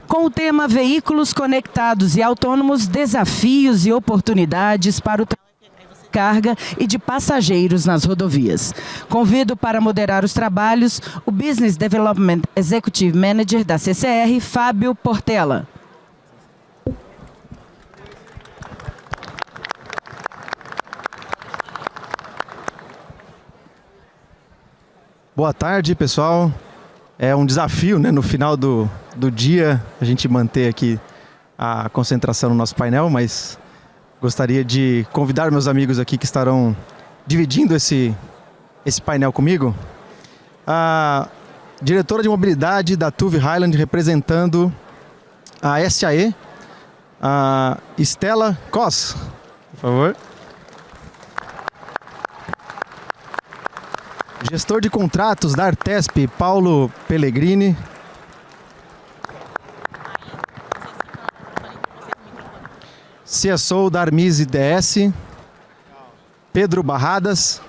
com o tema Veículos Conectados e Autônomos, Desafios e Oportunidades para o carga e de passageiros nas rodovias. Convido para moderar os trabalhos o Business Development Executive Manager da CCR, Fábio Portela. Boa tarde, pessoal. É um desafio, né, no final do dia a gente manter aqui a concentração no nosso painel, mas gostaria de convidar meus amigos aqui que estarão dividindo esse painel comigo. A diretora de mobilidade da TÜV Rheinland, representando a SAE, a Stella Koss, por favor. Gestor de contratos da Artesp, Paulo Pellegrini. CSO da Armise DS, Pedro Barradas.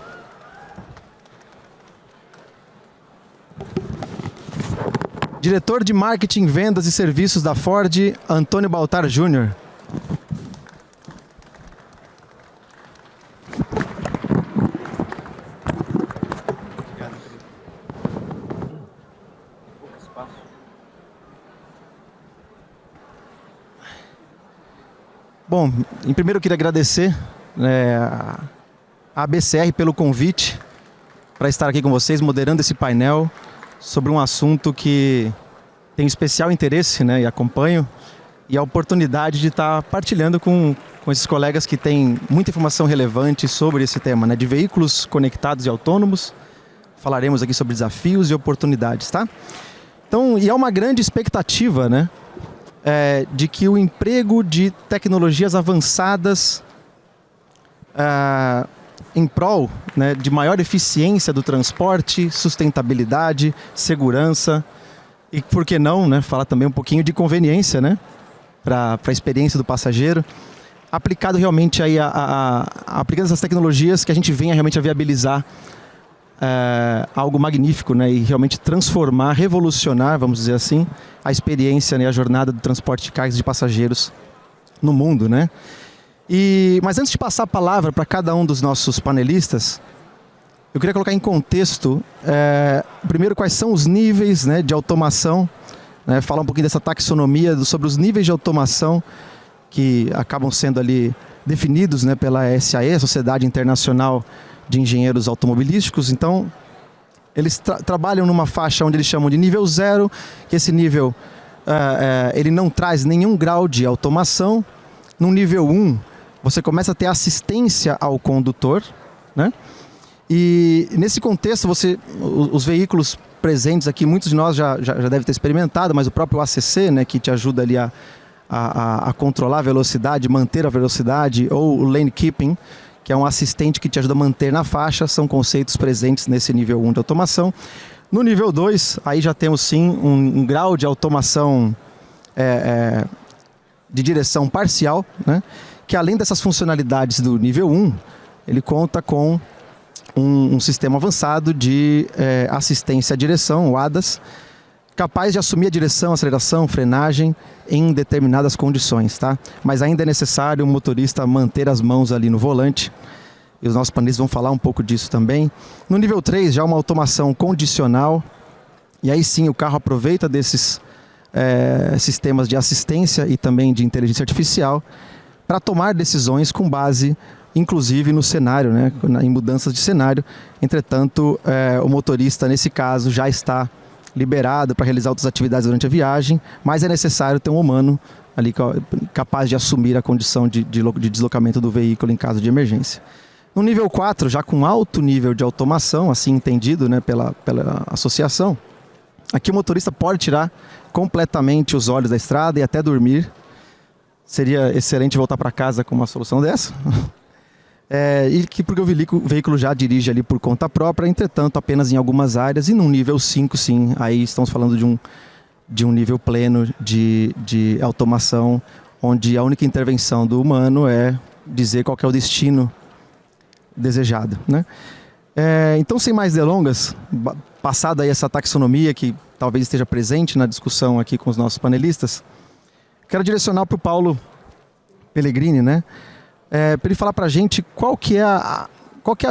Diretor de Marketing, Vendas e Serviços da Ford, Antônio Baltar Júnior. Bom, em primeiro eu queria agradecer a ABCR pelo convite para estar aqui com vocês, moderando esse painel sobre um assunto que tem especial interesse, né, e acompanho, e a oportunidade de estar partilhando com esses colegas que têm muita informação relevante sobre esse tema, né, de veículos conectados e autônomos. Falaremos aqui sobre desafios e oportunidades, tá? Então, e é uma grande expectativa, né, de que o emprego de tecnologias avançadas em prol, né, de maior eficiência do transporte, sustentabilidade, segurança e, por que não, né, falar também um pouquinho de conveniência, né, para a experiência do passageiro, aplicado realmente aí aplicando essas tecnologias que a gente venha realmente a viabilizar algo magnífico, né, e realmente transformar, revolucionar, vamos dizer assim, a experiência, né, a jornada do transporte de cargas de passageiros no mundo, né? Mas antes de passar a palavra para cada um dos nossos panelistas, eu queria colocar em contexto, primeiro, quais são os níveis, né, de automação, né, falar um pouquinho dessa taxonomia, sobre os níveis de automação que acabam sendo ali definidos, né, pela SAE, a Sociedade Internacional de Engenheiros Automobilísticos. Então, eles trabalham numa faixa onde eles chamam de nível 0, que esse nível ele não traz nenhum grau de automação. No nível 1, você começa a ter assistência ao condutor, né? E nesse contexto, os veículos presentes aqui, muitos de nós já devem ter experimentado, mas o próprio ACC, né, que te ajuda ali a controlar a velocidade, manter a velocidade, ou o lane keeping, que é um assistente que te ajuda a manter na faixa, são conceitos presentes nesse nível 1 de automação. No nível 2, aí já temos sim um grau de automação de direção parcial, né? Que além dessas funcionalidades do nível 1, ele conta com um sistema avançado de assistência à direção, o ADAS, capaz de assumir a direção, aceleração, frenagem em determinadas condições, tá? Mas ainda é necessário o motorista manter as mãos ali no volante, e os nossos panelistas vão falar um pouco disso também. No nível 3, já uma automação condicional, e aí sim o carro aproveita desses sistemas de assistência e também de inteligência artificial para tomar decisões com base, inclusive, no cenário, né, em mudanças de cenário. Entretanto, o motorista, nesse caso, já está liberado para realizar outras atividades durante a viagem, mas é necessário ter um humano ali capaz de assumir a condição de deslocamento do veículo em caso de emergência. No nível 4, já com alto nível de automação, assim entendido, né, pela associação, aqui o motorista pode tirar completamente os olhos da estrada e até dormir. Seria excelente voltar para casa com uma solução dessa. Porque o veículo já dirige ali por conta própria, entretanto, apenas em algumas áreas. E no nível 5, sim, aí estamos falando de um nível pleno de automação, onde a única intervenção do humano é dizer qual que é o destino desejado, né? Então, sem mais delongas, passada aí essa taxonomia que talvez esteja presente na discussão aqui com os nossos panelistas, quero direcionar para o Paulo Pellegrini, né? Para ele falar para a gente qual que é a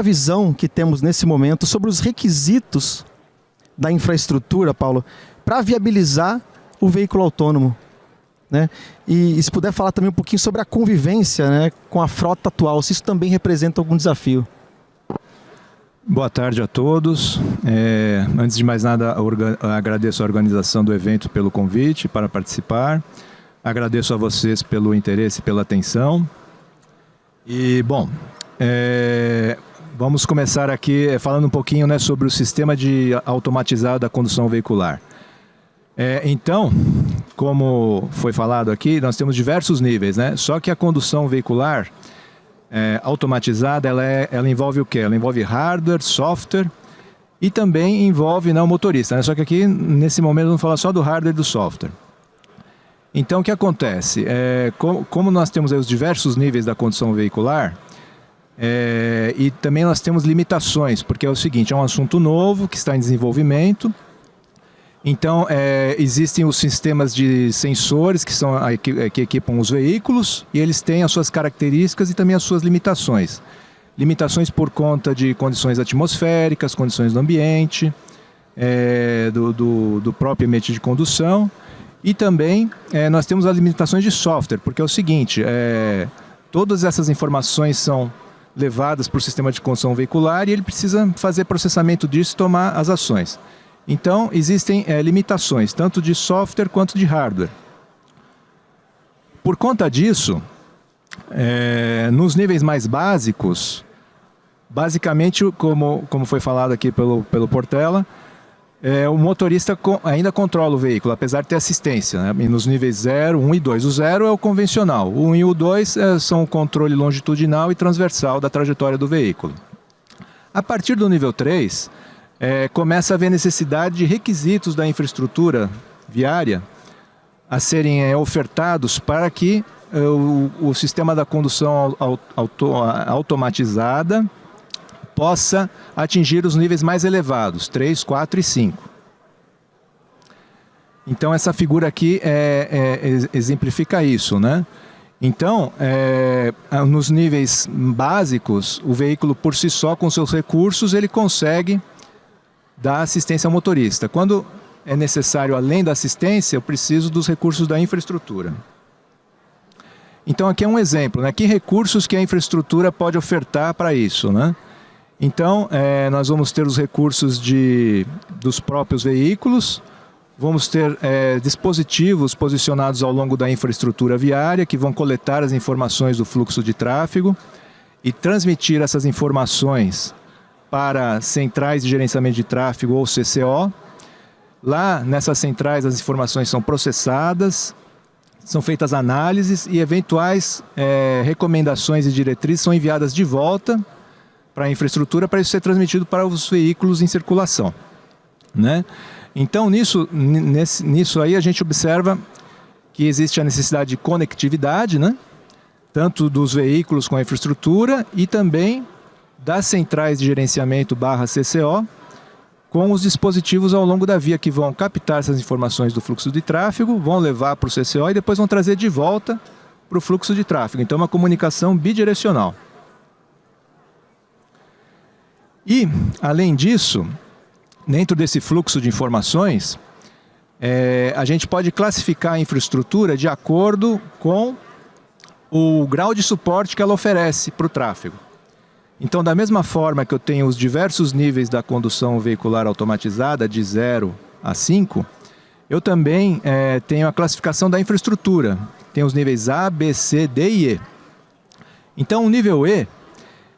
visão que temos nesse momento sobre os requisitos da infraestrutura, Paulo, para viabilizar o veículo autônomo, né? E se puder falar também um pouquinho sobre a convivência, né, com a frota atual, se isso também representa algum desafio. Boa tarde a todos. Antes de mais nada, agradeço a organização do evento pelo convite para participar. Agradeço a vocês pelo interesse e pela atenção. E, bom, vamos começar aqui falando um pouquinho, né, sobre o sistema automatizado da condução veicular. Então, como foi falado aqui, nós temos diversos níveis, né? Só que a condução veicular automatizada, ela envolve o quê? Ela envolve hardware, software e também envolve, né, o motorista, né? Só que aqui, nesse momento, vamos falar só do hardware e do software. Então, o que acontece? Como nós temos aí os diversos níveis da condução veicular, e também nós temos limitações, porque é o seguinte, é um assunto novo que está em desenvolvimento. Então, existem os sistemas de sensores que equipam os veículos e eles têm as suas características e também as suas limitações. Limitações por conta de condições atmosféricas, condições do ambiente, do próprio ambiente de condução. E também nós temos as limitações de software, porque é o seguinte, todas essas informações são levadas para o sistema de condução veicular e ele precisa fazer processamento disso e tomar as ações. Então, existem limitações, tanto de software quanto de hardware. Por conta disso, nos níveis mais básicos, basicamente, como foi falado aqui pelo Portela, o motorista ainda controla o veículo, apesar de ter assistência, né? Nos níveis 0, 1 e 2. O 0 é o convencional, o 1 e o 2 são o controle longitudinal e transversal da trajetória do veículo. A partir do nível 3... começa a haver necessidade de requisitos da infraestrutura viária a serem ofertados para que o sistema da condução automatizada possa atingir os níveis mais elevados, 3, 4 e 5. Então, essa figura aqui exemplifica isso, né? Então, nos níveis básicos, o veículo por si só, com seus recursos, ele consegue da assistência ao motorista. Quando é necessário, além da assistência, eu preciso dos recursos da infraestrutura. Então, aqui é um exemplo, né? Que recursos que a infraestrutura pode ofertar para isso, né? Então, nós vamos ter os recursos dos próprios veículos, vamos ter dispositivos posicionados ao longo da infraestrutura viária que vão coletar as informações do fluxo de tráfego e transmitir essas informações para centrais de gerenciamento de tráfego ou CCO. Lá nessas centrais as informações são processadas, são feitas análises e eventuais recomendações e diretrizes são enviadas de volta para a infraestrutura para isso ser transmitido para os veículos em circulação, né? Então nisso aí a gente observa que existe a necessidade de conectividade, né? Tanto dos veículos com a infraestrutura e também das centrais de gerenciamento /CCO, com os dispositivos ao longo da via que vão captar essas informações do fluxo de tráfego, vão levar para o CCO e depois vão trazer de volta para o fluxo de tráfego. Então, é uma comunicação bidirecional. E, além disso, dentro desse fluxo de informações, a gente pode classificar a infraestrutura de acordo com o grau de suporte que ela oferece para o tráfego. Então, da mesma forma que eu tenho os diversos níveis da condução veicular automatizada, de 0 a 5, eu também tenho a classificação da infraestrutura. Tem os níveis A, B, C, D e E. Então, o nível E,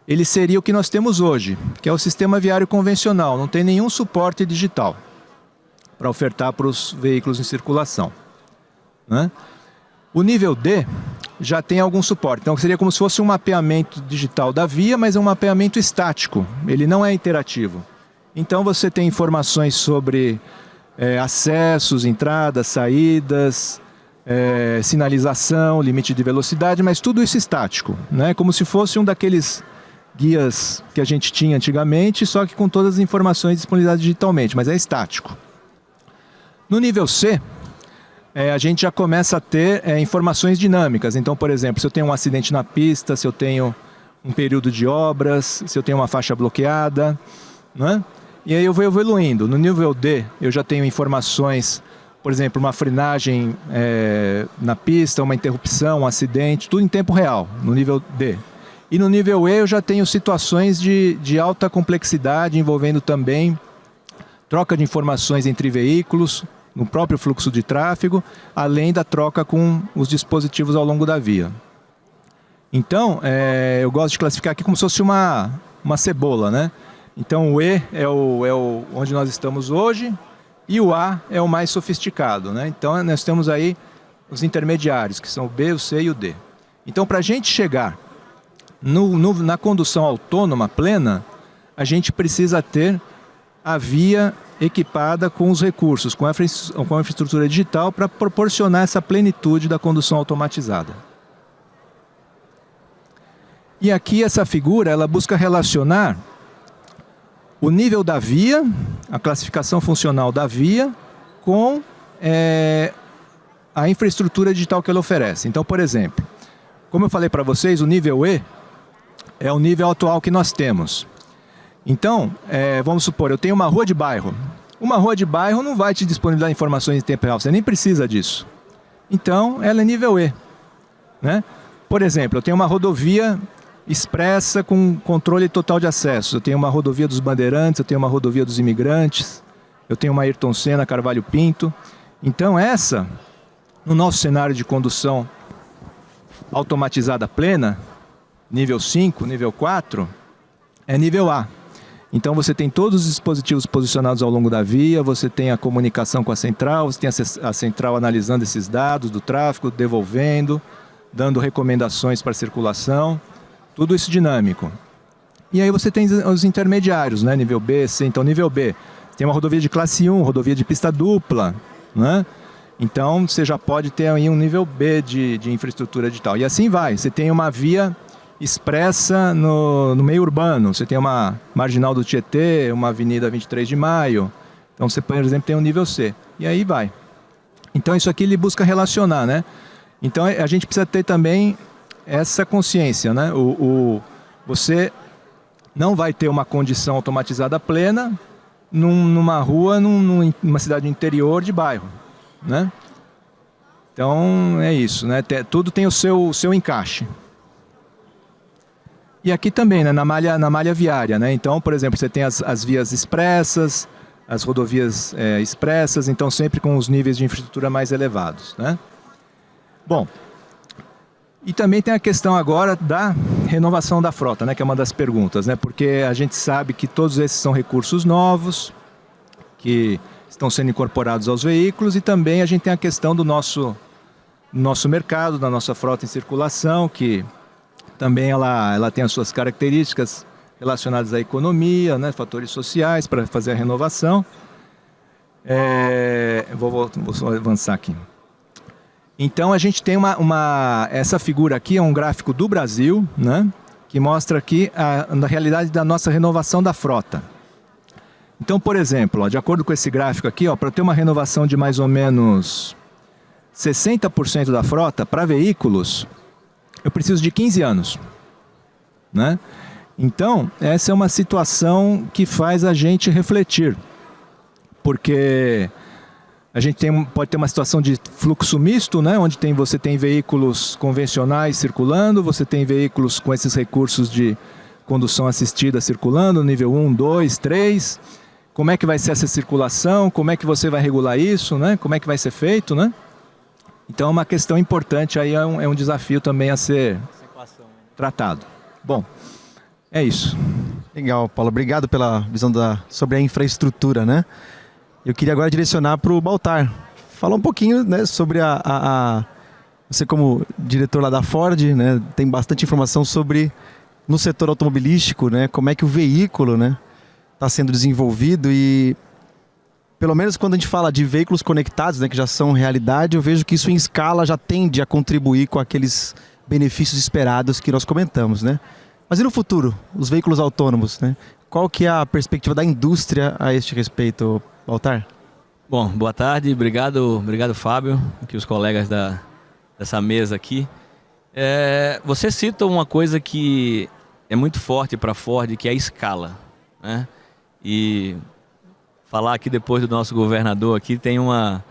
ele seria o que nós temos hoje, que é o sistema viário convencional. Não tem nenhum suporte digital para ofertar para os veículos em circulação, né? O nível D já tem algum suporte. Então, seria como se fosse um mapeamento digital da via, mas é um mapeamento estático. Ele não é interativo. Então, você tem informações sobre acessos, entradas, saídas, sinalização, limite de velocidade, mas tudo isso estático, né? Como se fosse um daqueles guias que a gente tinha antigamente, só que com todas as informações disponibilizadas digitalmente, mas é estático. No nível C, a gente já começa a ter informações dinâmicas. Então, por exemplo, se eu tenho um acidente na pista, se eu tenho um período de obras, se eu tenho uma faixa bloqueada, né? E aí eu vou evoluindo. No nível D, eu já tenho informações, por exemplo, uma frenagem na pista, uma interrupção, um acidente, tudo em tempo real, no nível D. E no nível E eu já tenho situações de alta complexidade, envolvendo também troca de informações entre veículos, no próprio fluxo de tráfego, além da troca com os dispositivos ao longo da via. Então, eu gosto de classificar aqui como se fosse uma cebola, né? Então o E é onde nós estamos hoje e o A é o mais sofisticado, né? Então nós temos aí os intermediários, que são o B, o C e o D. Então, para a gente chegar na condução autônoma plena, a gente precisa ter a via equipada com os recursos, com a infraestrutura digital para proporcionar essa plenitude da condução automatizada. E aqui essa figura, ela busca relacionar o nível da via, a classificação funcional da via, com a infraestrutura digital que ela oferece. Então, por exemplo, como eu falei para vocês, o nível E é o nível atual que nós temos. Então, vamos supor, eu tenho uma rua de bairro. Uma rua de bairro não vai te disponibilizar informações em tempo real, você nem precisa disso. Então, ela é nível E, né? Por exemplo, eu tenho uma rodovia expressa com controle total de acesso. Eu tenho uma rodovia dos Bandeirantes, eu tenho uma rodovia dos Imigrantes, eu tenho uma Ayrton Senna, Carvalho Pinto. Então essa, no nosso cenário de condução automatizada plena, nível 5, nível 4, é nível A. Então você tem todos os dispositivos posicionados ao longo da via, você tem a comunicação com a central, você tem a central analisando esses dados do tráfego, devolvendo, dando recomendações para a circulação. Tudo isso dinâmico. E aí você tem os intermediários, né? Nível B, C. Então, nível B, tem uma rodovia de classe 1, rodovia de pista dupla, né? Então, você já pode ter aí um nível B de infraestrutura digital. E assim vai. Você tem uma via expressa no meio urbano. Você tem uma marginal do Tietê, uma avenida 23 de Maio. Então, você, por exemplo, tem um nível C. E aí vai. Então, isso aqui ele busca relacionar, né? Então, a gente precisa ter também essa consciência, né? Você não vai ter uma condição automatizada plena numa rua, numa cidade interior de bairro, né? Então é isso, né? Tudo tem o seu encaixe. E aqui também, né? na malha viária, né? Então, por exemplo, você tem as vias expressas, as rodovias expressas, então sempre com os níveis de infraestrutura mais elevados, né? Bom, e também tem a questão agora da renovação da frota, né, que é uma das perguntas, né, porque a gente sabe que todos esses são recursos novos, que estão sendo incorporados aos veículos, e também a gente tem a questão do nosso mercado, da nossa frota em circulação, que também ela tem as suas características relacionadas à economia, né, fatores sociais para fazer a renovação. Vou avançar aqui. Então a gente tem essa figura aqui é um gráfico do Brasil, né, que mostra aqui a realidade da nossa renovação da frota. Então, por exemplo, ó, de acordo com esse gráfico aqui, para ter uma renovação de mais ou menos 60% da frota para veículos, eu preciso de 15 anos. Né? Então, essa é uma situação que faz a gente refletir, porque a gente pode ter uma situação de fluxo misto, né, onde você tem veículos convencionais circulando, você tem veículos com esses recursos de condução assistida circulando, nível 1, 2, 3. Como é que vai ser essa circulação? Como é que você vai regular isso? Né? Como é que vai ser feito? Né? Então é uma questão importante, aí é um desafio também a ser tratado. Bom, é isso. Legal, Paulo. Obrigado pela visão sobre a infraestrutura, né? Eu queria agora direcionar para o Baltar. Falar um pouquinho, né, sobre você como diretor lá da Ford, né, tem bastante informação sobre no setor automobilístico, né, como é que o veículo, né, está sendo desenvolvido e pelo menos quando a gente fala de veículos conectados, né, que já são realidade, eu vejo que isso em escala já tende a contribuir com aqueles benefícios esperados que nós comentamos, né? Mas e no futuro, os veículos autônomos, né? Qual que é a perspectiva da indústria a este respeito, Baltar? Bom, boa tarde, obrigado Fábio, aqui os colegas dessa mesa aqui. Você cita uma coisa que é muito forte para a Ford, que é a escala, né? E falar aqui depois do nosso governador aqui, tem uma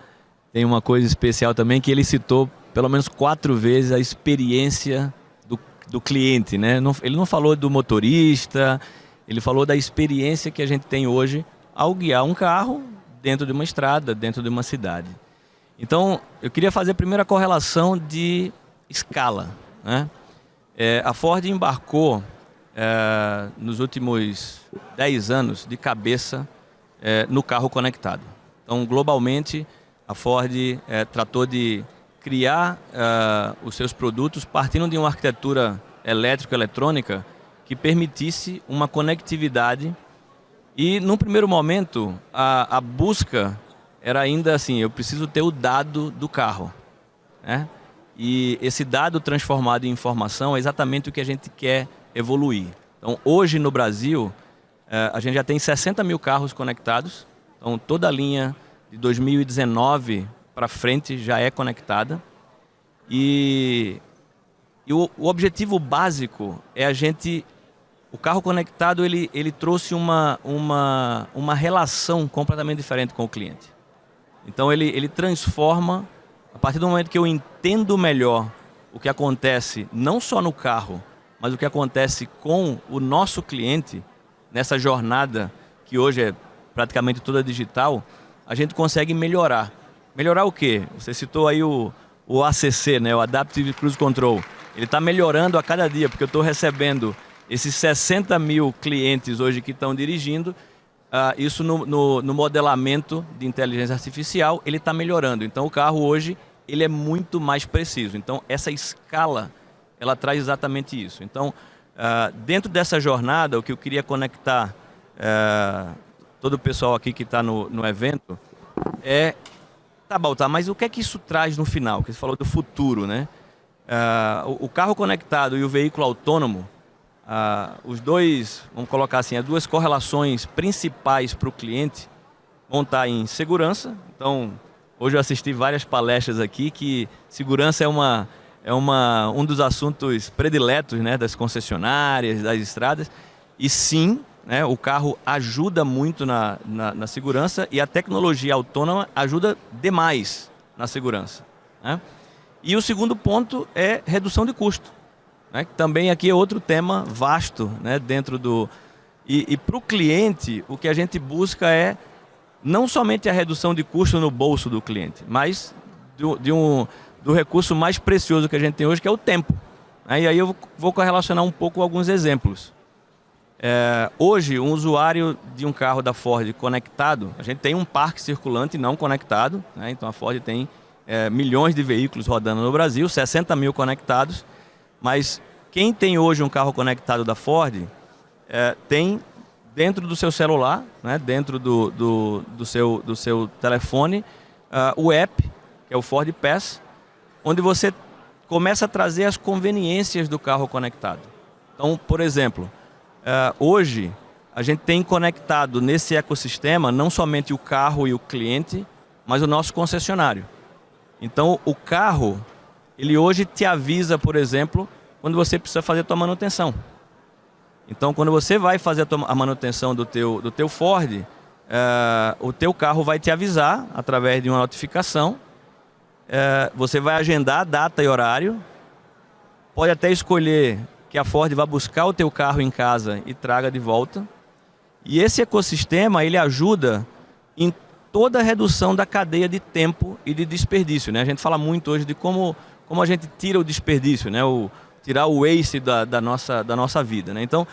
coisa especial também, que ele citou pelo menos 4 vezes a experiência do cliente, né? Ele não falou do motorista, ele falou da experiência que a gente tem hoje ao guiar um carro dentro de uma estrada, dentro de uma cidade. Então, eu queria fazer a primeira correlação de escala, né? A Ford embarcou nos últimos 10 anos de cabeça no carro conectado. Então, globalmente, a Ford tratou de criar os seus produtos partindo de uma arquitetura elétrico-eletrônica que permitisse uma conectividade. E, num primeiro momento, a busca era ainda assim, eu preciso ter o dado do carro, né? E esse dado transformado em informação é exatamente o que a gente quer evoluir. Então, hoje no Brasil, a gente já tem 60 mil carros conectados. Então, toda a linha de 2019 para frente já é conectada. E o objetivo básico é o carro conectado ele trouxe uma relação completamente diferente com o cliente. Então ele transforma, a partir do momento que eu entendo melhor o que acontece não só no carro, mas o que acontece com o nosso cliente, nessa jornada que hoje é praticamente toda digital, a gente consegue melhorar. Melhorar o quê? Você citou aí o ACC, né? O Adaptive Cruise Control. Ele está melhorando a cada dia, porque eu estou recebendo esses 60 mil clientes hoje que estão dirigindo, isso no modelamento de inteligência artificial, ele está melhorando. Então o carro hoje ele é muito mais preciso. Então essa escala, ela traz exatamente isso. Então, dentro dessa jornada, o que eu queria conectar todo o pessoal aqui que está no evento tá, Baltar, mas o que é que isso traz no final? Que você falou do futuro, né? O carro conectado e o veículo autônomo, os dois, vamos colocar assim, as duas correlações principais para o cliente vão estar em segurança. Então, hoje eu assisti várias palestras aqui que segurança é um dos assuntos prediletos, né, das concessionárias, das estradas. E sim, né, o carro ajuda muito na segurança e a tecnologia autônoma ajuda demais na segurança, né? E o segundo ponto é redução de custo, né, que também aqui é outro tema vasto, né, dentro do... E para o cliente, o que a gente busca é não somente a redução de custo no bolso do cliente, mas do recurso mais precioso que a gente tem hoje, que é o tempo. E aí eu vou correlacionar um pouco alguns exemplos. Hoje, um usuário de um carro da Ford conectado, a gente tem um parque circulante não conectado, né? Então a Ford tem milhões de veículos rodando no Brasil, 60 mil conectados, mas quem tem hoje um carro conectado da Ford tem dentro do seu celular, né? Dentro do seu telefone, o app, que é o Ford Pass, onde você começa a trazer as conveniências do carro conectado. Então, por exemplo, hoje a gente tem conectado nesse ecossistema não somente o carro e o cliente, mas o nosso concessionário. Então, o carro, ele hoje te avisa, por exemplo, quando você precisa fazer a tua manutenção. Então, quando você vai fazer a manutenção do teu Ford, o teu carro vai te avisar através de uma notificação. Você vai agendar a data e horário, pode até escolher que a Ford vá buscar o teu carro em casa e traga de volta. E esse ecossistema, ele ajuda em toda a redução da cadeia de tempo e de desperdício, né? A gente fala muito hoje de como a gente tira o desperdício, né? Tirar o waste da nossa vida, né? Então,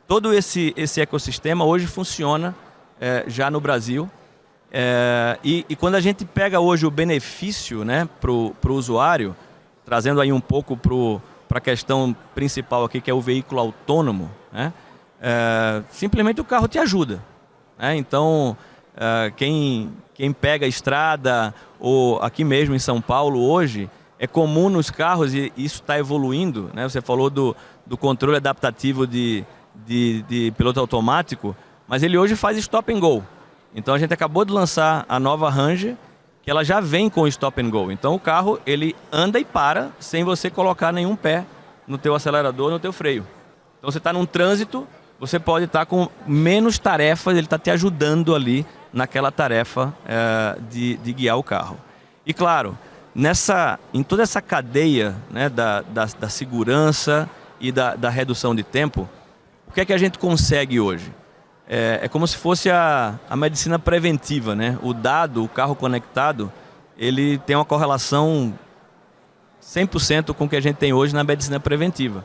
todo esse ecossistema hoje funciona já no Brasil. E quando a gente pega hoje o benefício, né, pro usuário, trazendo aí um pouco para a questão principal aqui, que é o veículo autônomo, né, simplesmente o carro te ajuda, né? Então, quem pega a estrada, ou aqui mesmo em São Paulo hoje, é comum nos carros e isso está evoluindo, né? Você falou do controle adaptativo de piloto automático, mas ele hoje faz stop and go. Então a gente acabou de lançar a nova Ranger, que ela já vem com stop and go. Então o carro ele anda e para sem você colocar nenhum pé no teu acelerador, no teu freio. Então você está num trânsito, você pode estar com menos tarefas, ele está te ajudando ali naquela tarefa de guiar o carro. E claro, em toda essa cadeia, né, da segurança e da redução de tempo, o que é que a gente consegue hoje? É como se fosse a medicina preventiva, né? O carro conectado, ele tem uma correlação 100% com o que a gente tem hoje na medicina preventiva.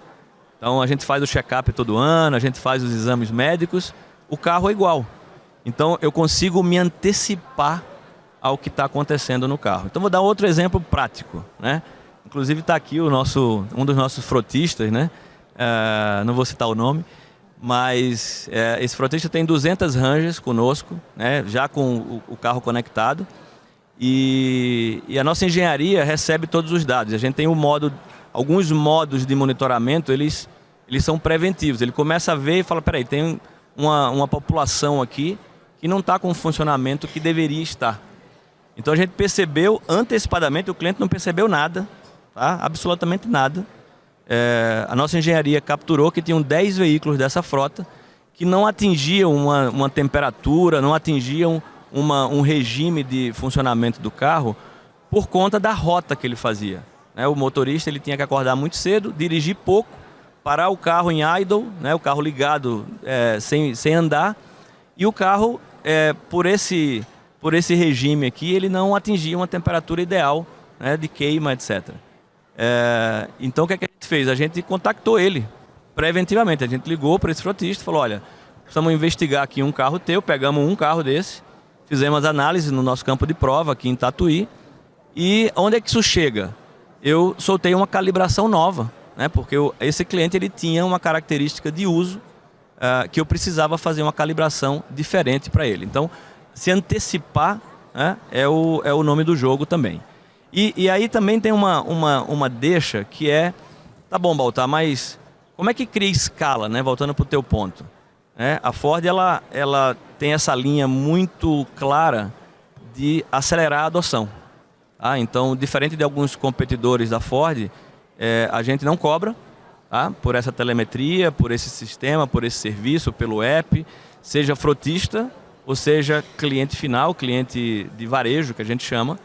Então a gente faz o check-up todo ano, a gente faz os exames médicos, o carro é igual. Então eu consigo me antecipar ao que está acontecendo no carro. Então vou dar outro exemplo prático, né? Inclusive está aqui um dos nossos frotistas, né? Não vou citar o nome, mas esse frotista tem 200 Rangers conosco, né? Já com o carro conectado. E a nossa engenharia recebe todos os dados. A gente tem alguns modos de monitoramento, eles são preventivos. Ele começa a ver e fala, peraí, tem uma população aqui que não está com o funcionamento que deveria estar. Então a gente percebeu antecipadamente, o cliente não percebeu nada, tá? Absolutamente nada. A nossa engenharia capturou que tinham 10 veículos dessa frota que não atingiam uma temperatura, não atingiam um regime de funcionamento do carro por conta da rota que ele fazia. O motorista ele tinha que acordar muito cedo, dirigir pouco, parar o carro em idle, né, o carro ligado sem andar, e o carro, por esse regime aqui, ele não atingia uma temperatura ideal, né, de queima, etc. Então o que a gente fez? A gente contactou ele preventivamente, a gente ligou para esse frotista e falou, olha, precisamos investigar aqui um carro teu, pegamos um carro desse, fizemos análise no nosso campo de prova aqui em Tatuí, e onde é que isso chega? Eu soltei uma calibração nova, né? Porque esse cliente ele tinha uma característica de uso que eu precisava fazer uma calibração diferente para ele. Então, se antecipar, né, é o nome do jogo também. E aí também tem uma deixa que tá bom, Baltar, mas como é que cria escala, né? Voltando para o teu ponto. A Ford ela tem essa linha muito clara de acelerar a adoção. Então, diferente de alguns competidores da Ford, a gente não cobra, tá? Por essa telemetria, por esse sistema, por esse serviço, pelo app, seja frotista ou seja cliente final, cliente de varejo, que a gente chama,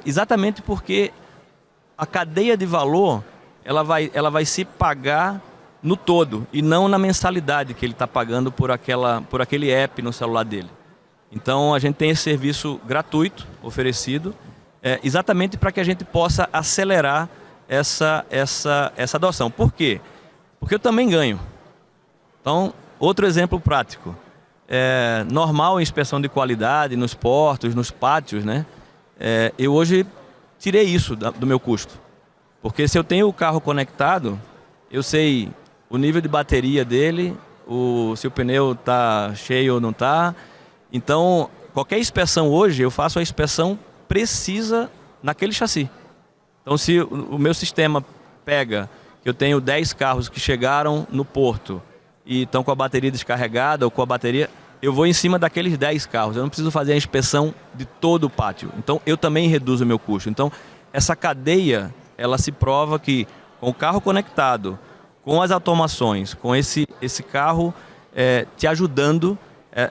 exatamente porque a cadeia de valor ela vai se pagar no todo e não na mensalidade que ele está pagando por aquele app no celular dele. Então a gente tem esse serviço gratuito oferecido, exatamente para que a gente possa acelerar essa adoção. Por quê? Porque eu também ganho. Então, outro exemplo prático. Normal a inspeção de qualidade nos portos, nos pátios, né? Eu hoje tirei isso do meu custo. Porque se eu tenho o carro conectado, eu sei o nível de bateria dele, se o pneu está cheio ou não está. Então, qualquer inspeção hoje, eu faço a inspeção precisa naquele chassi. Então, se o meu sistema pega que eu tenho 10 carros que chegaram no porto e estão com a bateria descarregada ou com a bateria, eu vou em cima daqueles 10 carros. Eu não preciso fazer a inspeção de todo o pátio. Então, eu também reduzo o meu custo. Então, essa cadeia, ela se prova que com o carro conectado, com as automações, com esse carro te ajudando,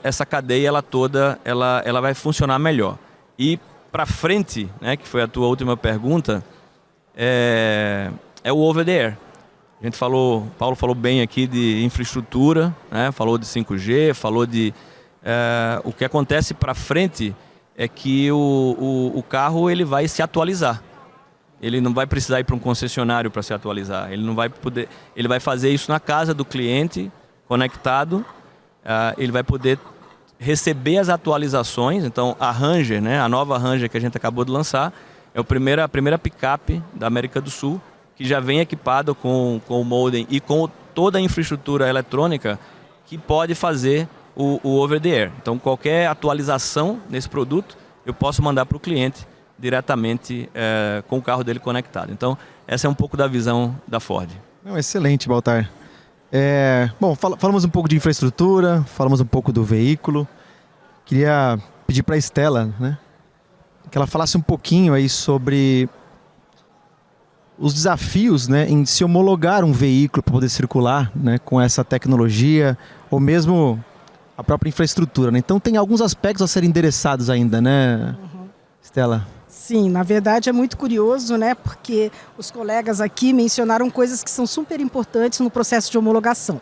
essa cadeia ela toda ela vai funcionar melhor. E para frente, né, que foi a tua última pergunta, é o over the air. A gente Paulo falou bem aqui de infraestrutura, né, falou de 5G, falou de... o que acontece para frente é que o carro ele vai se atualizar. Ele não vai precisar ir para um concessionário para se atualizar. Ele vai fazer isso na casa do cliente, conectado. Ele vai poder receber as atualizações. Então, a Ranger, né, a nova Ranger que a gente acabou de lançar, é a primeira picape da América do Sul que já vem equipada com o modem e com toda a infraestrutura eletrônica que pode fazer o over the air. Então, qualquer atualização nesse produto, eu posso mandar para o cliente diretamente com o carro dele conectado. Então, essa é um pouco da visão da Ford. Não, excelente, Baltar. Bom, falamos um pouco de infraestrutura, falamos um pouco do veículo. Queria pedir para a Estela, né, que ela falasse um pouquinho aí sobre os desafios, né, em se homologar um veículo para poder circular, né, com essa tecnologia, ou mesmo a própria infraestrutura, né? Então tem alguns aspectos a serem endereçados ainda, né, Estela? Sim, na verdade é muito curioso, né? Porque os colegas aqui mencionaram coisas que são super importantes no processo de homologação.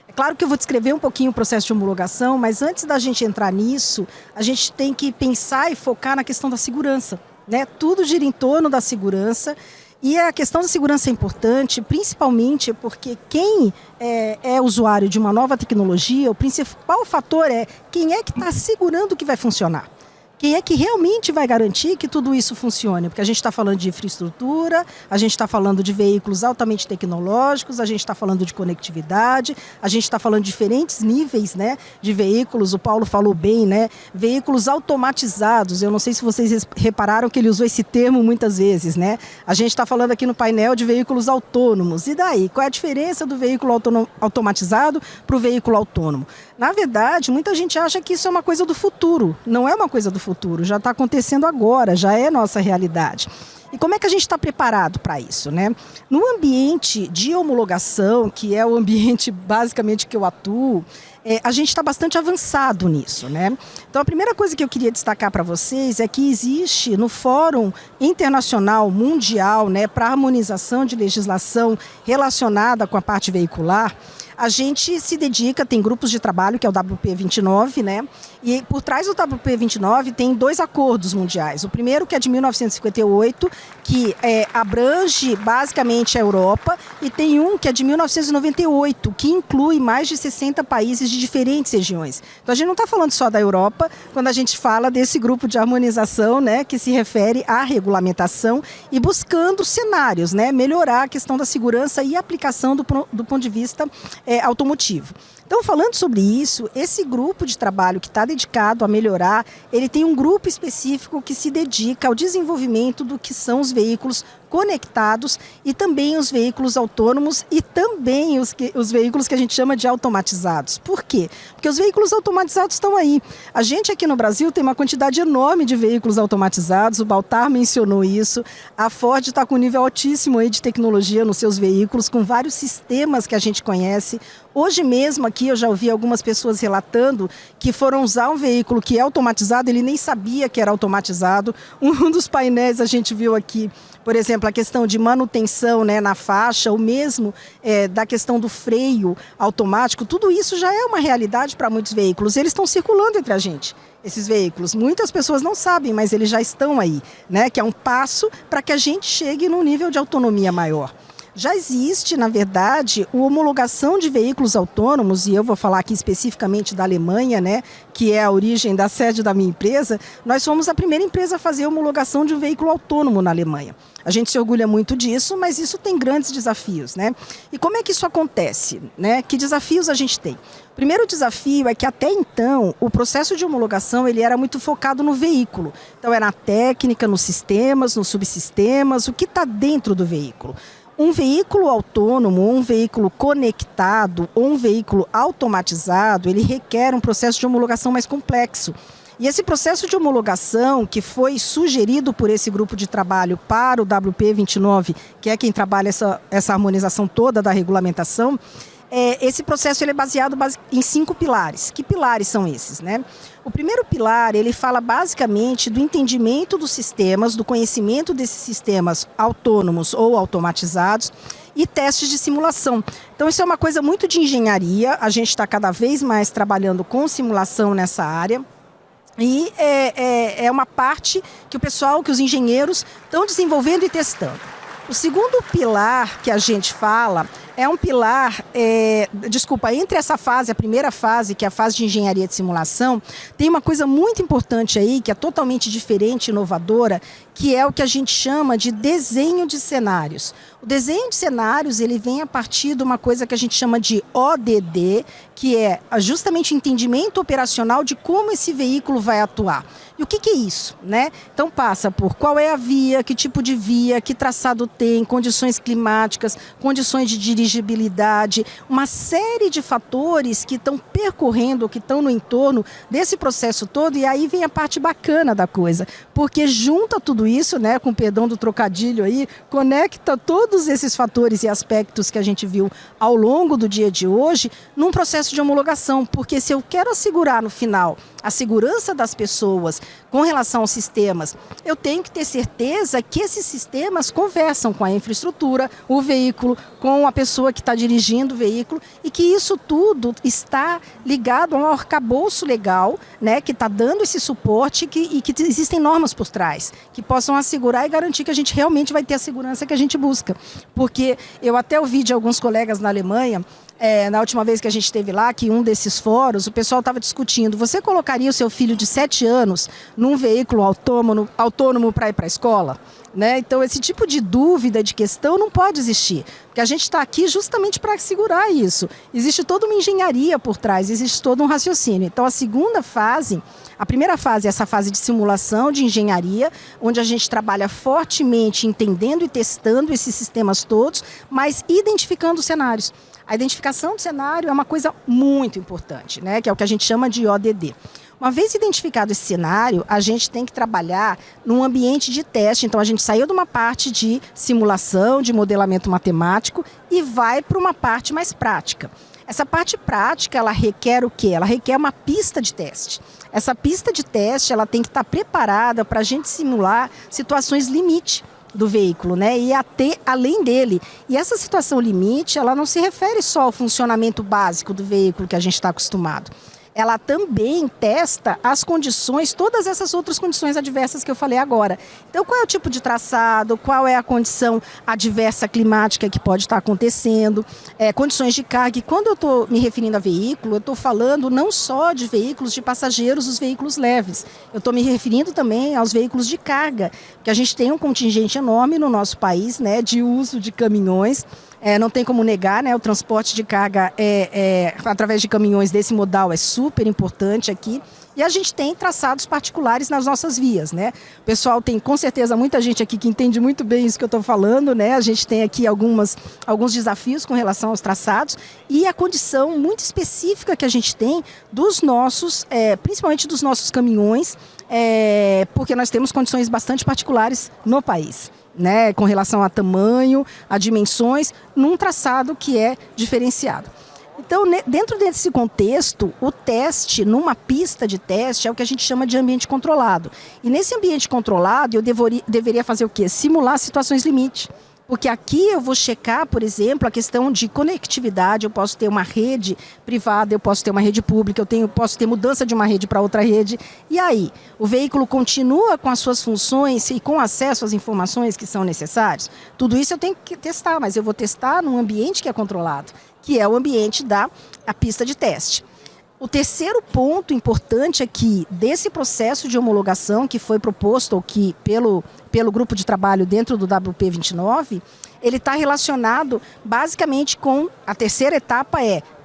É claro que eu vou descrever um pouquinho o processo de homologação, mas antes da gente entrar nisso, a gente tem que pensar e focar na questão da segurança, né? Tudo gira em torno da segurança. E a questão da segurança é importante, principalmente porque quem é usuário de uma nova tecnologia, o principal fator é quem é que está assegurando que vai funcionar. Quem é que realmente vai garantir que tudo isso funcione? Porque a gente está falando de infraestrutura, a gente está falando de veículos altamente tecnológicos, a gente está falando de conectividade, a gente está falando de diferentes níveis, né, de veículos. O Paulo falou bem, né? Veículos automatizados. Eu não sei se vocês repararam que ele usou esse termo muitas vezes, né? A gente está falando aqui no painel de veículos autônomos. E daí? Qual é a diferença do veículo automatizado para o veículo autônomo? Na verdade, muita gente acha que isso é uma coisa do futuro. Não é uma coisa do futuro, já está acontecendo agora, já é nossa realidade. E como é que a gente está preparado para isso, né? No ambiente de homologação, que é o ambiente basicamente que eu atuo, a gente está bastante avançado nisso, né? Então a primeira coisa que eu queria destacar para vocês é que existe no Fórum Internacional Mundial, né, para a harmonização de legislação relacionada com a parte veicular, a gente se dedica, tem grupos de trabalho, que é o WP29, né? E por trás do WP29 tem 2 acordos mundiais. O primeiro, que é de 1958, que abrange basicamente a Europa, e tem um que é de 1998, que inclui mais de 60 países de diferentes regiões. Então a gente não está falando só da Europa, quando a gente fala desse grupo de harmonização, né, que se refere à regulamentação e buscando cenários, né, melhorar a questão da segurança e aplicação do ponto de vista automotivo. Então, falando sobre isso, esse grupo de trabalho que está dedicado a melhorar, ele tem um grupo específico que se dedica ao desenvolvimento do que são os veículos conectados e também os veículos autônomos e também os veículos que a gente chama de automatizados. Por quê? Porque os veículos automatizados estão aí. A gente aqui no Brasil tem uma quantidade enorme de veículos automatizados, o Baltar mencionou isso, a Ford está com um nível altíssimo aí de tecnologia nos seus veículos, com vários sistemas que a gente conhece. Hoje mesmo aqui eu já ouvi algumas pessoas relatando que foram usar um veículo que é automatizado, ele nem sabia que era automatizado. Um dos painéis a gente viu aqui, por exemplo, a questão de manutenção, né, na faixa, ou mesmo da questão do freio automático, tudo isso já é uma realidade para muitos veículos. Eles estão circulando entre a gente, esses veículos. Muitas pessoas não sabem, mas eles já estão aí, né, que é um passo para que a gente chegue num nível de autonomia maior. Já existe, na verdade, a homologação de veículos autônomos, e eu vou falar aqui especificamente da Alemanha, né, que é a origem da sede da minha empresa. Nós fomos a primeira empresa a fazer a homologação de um veículo autônomo na Alemanha. A gente se orgulha muito disso, mas isso tem grandes desafios, né? E como é que isso acontece, né? Que desafios a gente tem? O primeiro desafio é que até então o processo de homologação ele era muito focado no veículo. Então era na técnica, nos sistemas, nos subsistemas, o que está dentro do veículo. Um veículo autônomo, um veículo conectado ou um veículo automatizado, ele requer um processo de homologação mais complexo. E esse processo de homologação, que foi sugerido por esse grupo de trabalho para o WP29, que é quem trabalha essa harmonização toda da regulamentação, esse processo ele é baseado em 5 pilares. Que pilares são esses, né? O primeiro pilar, ele fala basicamente do entendimento dos sistemas, do conhecimento desses sistemas autônomos ou automatizados e testes de simulação. Então isso é uma coisa muito de engenharia, a gente está cada vez mais trabalhando com simulação nessa área. E é uma parte que que os engenheiros estão desenvolvendo e testando. O segundo pilar que a gente fala é um pilar, entre essa fase, a primeira fase, que é a fase de engenharia de simulação, tem uma coisa muito importante aí, que é totalmente diferente e inovadora, que é o que a gente chama de desenho de cenários. O desenho de cenários, ele vem a partir de uma coisa que a gente chama de ODD, que é justamente o entendimento operacional de como esse veículo vai atuar. E o que é isso, né? Então passa por qual é a via, que tipo de via, que traçado tem, condições climáticas, condições de dirigibilidade, uma série de fatores que estão percorrendo, que estão no entorno desse processo todo, e aí vem a parte bacana da coisa, porque junta tudo isso, né, com perdão do trocadilho aí, conecta todos esses fatores e aspectos que a gente viu ao longo do dia de hoje num processo de homologação, porque se eu quero assegurar no final a segurança das pessoas com relação aos sistemas, eu tenho que ter certeza que esses sistemas conversam com a infraestrutura, o veículo, com a pessoa que está dirigindo o veículo, e que isso tudo está ligado a um arcabouço legal, né, que está dando esse suporte e que existem normas por trás, que possam assegurar e garantir que a gente realmente vai ter a segurança que a gente busca. Porque eu até ouvi de alguns colegas na Alemanha, na última vez que a gente esteve lá, que um desses fóruns, o pessoal estava discutindo, você colocaria o seu filho de 7 anos num veículo autônomo para ir para a escola? Né? Então, esse tipo de dúvida, de questão, não pode existir, porque a gente está aqui justamente para assegurar isso. Existe toda uma engenharia por trás, existe todo um raciocínio. Então, a segunda fase, a primeira fase é essa fase de simulação, de engenharia, onde a gente trabalha fortemente entendendo e testando esses sistemas todos, mas identificando os cenários. A identificação do cenário é uma coisa muito importante, né? Que é o que a gente chama de ODD. Uma vez identificado esse cenário, a gente tem que trabalhar num ambiente de teste. Então, a gente saiu de uma parte de simulação, de modelamento matemático e vai para uma parte mais prática. Essa parte prática, ela requer o quê? Ela requer uma pista de teste. Essa pista de teste, ela tem que estar preparada para a gente simular situações limite do veículo, né? E até além dele. E essa situação limite, ela não se refere só ao funcionamento básico do veículo que a gente está acostumado. Ela também testa as condições, todas essas outras condições adversas que eu falei agora. Então, qual é o tipo de traçado, qual é a condição adversa climática que pode estar acontecendo, condições de carga. E quando eu estou me referindo a veículo, eu estou falando não só de veículos de passageiros, os veículos leves. Eu estou me referindo também aos veículos de carga, que a gente tem um contingente enorme no nosso país, né, de uso de caminhões. Não tem como negar, né? O transporte de carga através de caminhões desse modal é super importante aqui. E a gente tem traçados particulares nas nossas vias, né? O pessoal tem, com certeza, muita gente aqui que entende muito bem isso que eu estou falando, né? A gente tem aqui alguns desafios com relação aos traçados e a condição muito específica que a gente tem dos nossos, principalmente dos nossos caminhões, porque nós temos condições bastante particulares no país, né, com relação a tamanho, a dimensões, num traçado que é diferenciado. Então, dentro desse contexto, o teste, numa pista de teste, é o que a gente chama de ambiente controlado. E nesse ambiente controlado, eu deveria fazer o quê? Simular situações limite. Porque aqui eu vou checar, por exemplo, a questão de conectividade. Eu posso ter uma rede privada, eu posso ter uma rede pública, posso ter mudança de uma rede para outra rede. E aí, o veículo continua com as suas funções e com acesso às informações que são necessárias? Tudo isso eu tenho que testar, mas eu vou testar num ambiente que é controlado, que é o ambiente da pista de teste. O terceiro ponto importante aqui desse processo de homologação que foi proposto aqui pelo grupo de trabalho dentro do WP29, ele está relacionado basicamente com a terceira etapa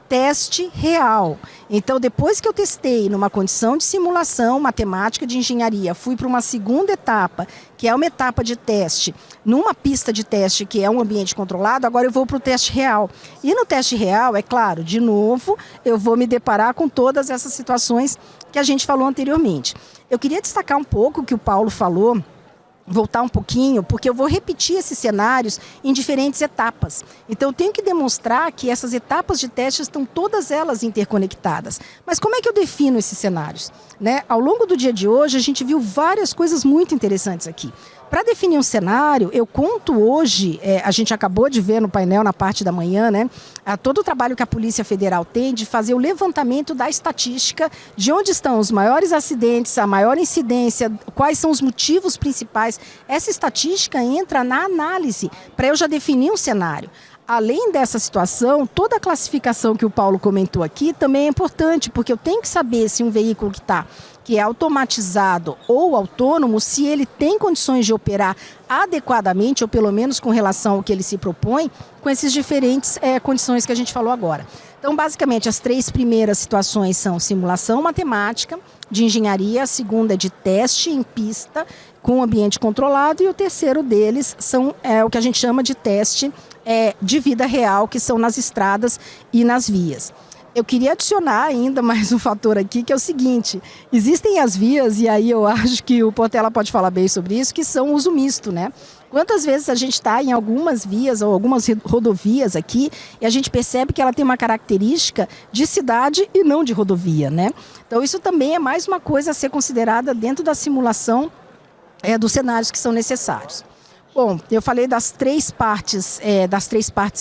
teste real. Então, depois que eu testei numa condição de simulação matemática de engenharia, fui para uma segunda etapa, que é uma etapa de teste, numa pista de teste, que é um ambiente controlado, agora eu vou para o teste real. E no teste real, é claro, de novo, eu vou me deparar com todas essas situações que a gente falou anteriormente. Eu queria destacar um pouco o que o Paulo falou, voltar um pouquinho, porque eu vou repetir esses cenários em diferentes etapas. Então, eu tenho que demonstrar que essas etapas de teste estão todas elas interconectadas. Mas como é que eu defino esses cenários? Né? Ao longo do dia de hoje, a gente viu várias coisas muito interessantes aqui. Para definir um cenário, eu conto hoje, a gente acabou de ver no painel na parte da manhã, né, todo o trabalho que a Polícia Federal tem de fazer o levantamento da estatística de onde estão os maiores acidentes, a maior incidência, quais são os motivos principais. Essa estatística entra na análise para eu já definir um cenário. Além dessa situação, toda a classificação que o Paulo comentou aqui também é importante, porque eu tenho que saber se um veículo que é automatizado ou autônomo, se ele tem condições de operar adequadamente, ou pelo menos com relação ao que ele se propõe, com essas diferentes condições que a gente falou agora. Então, basicamente, as 3 primeiras situações são simulação matemática, de engenharia, a segunda é de teste em pista, com ambiente controlado, e o terceiro deles são o que a gente chama de teste de vida real, que são nas estradas e nas vias. Eu queria adicionar ainda mais um fator aqui, que é o seguinte: existem as vias, e aí eu acho que o Portela pode falar bem sobre isso, que são uso misto, né? Quantas vezes a gente está em algumas vias ou algumas rodovias aqui e a gente percebe que ela tem uma característica de cidade e não de rodovia, né? Então isso também é mais uma coisa a ser considerada dentro da simulação dos cenários que são necessários. Bom, eu falei das 3 partes,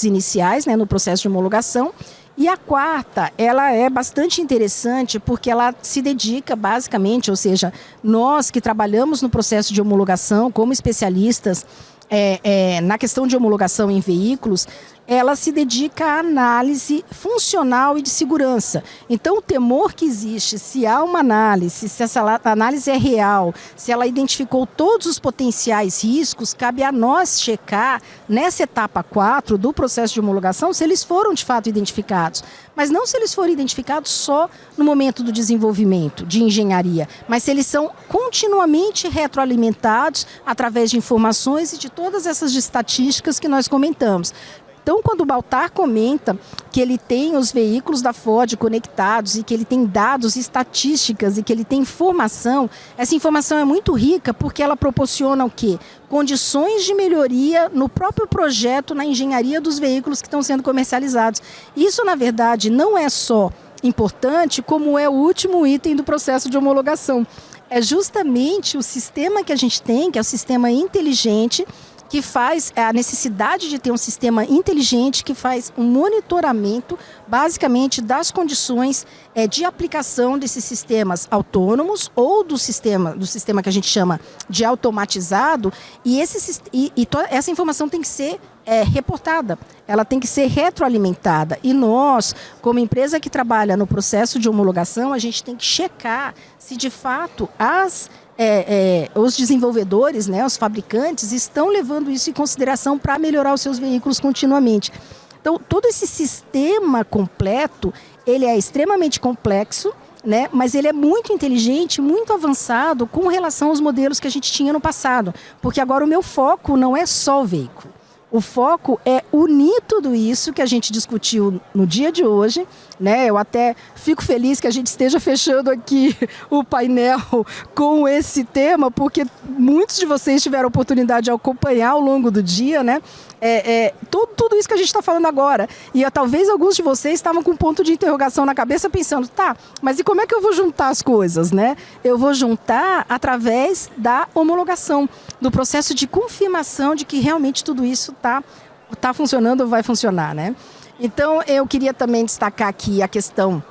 iniciais, né, no processo de homologação. E a quarta, ela é bastante interessante porque ela se dedica basicamente, ou seja, nós que trabalhamos no processo de homologação como especialistas na questão de homologação em veículos, ela se dedica à análise funcional e de segurança. Então, o temor que existe, se há uma análise, se essa análise é real, se ela identificou todos os potenciais riscos, cabe a nós checar, nessa etapa 4 do processo de homologação, se eles foram de fato identificados. Mas não se eles forem identificados só no momento do desenvolvimento de engenharia, mas se eles são continuamente retroalimentados através de informações e de todas essas estatísticas que nós comentamos. Então, quando o Baltar comenta que ele tem os veículos da Ford conectados e que ele tem dados, estatísticas e que ele tem informação, essa informação é muito rica porque ela proporciona o quê? Condições de melhoria no próprio projeto, na engenharia dos veículos que estão sendo comercializados. Isso, na verdade, não é só importante, como é o último item do processo de homologação. É justamente o sistema que a gente tem, que é o sistema inteligente, que faz a necessidade de ter um sistema inteligente que faz um monitoramento, basicamente, das condições de aplicação desses sistemas autônomos ou do sistema que a gente chama de automatizado, e essa informação tem que ser reportada, ela tem que ser retroalimentada. E nós, como empresa que trabalha no processo de homologação, a gente tem que checar se de fato os desenvolvedores, né, os fabricantes, estão levando isso em consideração para melhorar os seus veículos continuamente. Então, todo esse sistema completo, ele é extremamente complexo, né, mas ele é muito inteligente, muito avançado com relação aos modelos que a gente tinha no passado. Porque agora o meu foco não é só o veículo. O foco é unir tudo isso que a gente discutiu no dia de hoje, né? Eu até fico feliz que a gente esteja fechando aqui o painel com esse tema, porque muitos de vocês tiveram a oportunidade de acompanhar ao longo do dia, né? Tudo isso que a gente está falando agora. E talvez alguns de vocês estavam com um ponto de interrogação na cabeça pensando, tá, mas e como é que eu vou juntar as coisas, né? Eu vou juntar através da homologação, do processo de confirmação de que realmente tudo isso está funcionando ou vai funcionar, né? Então, eu queria também destacar aqui a questão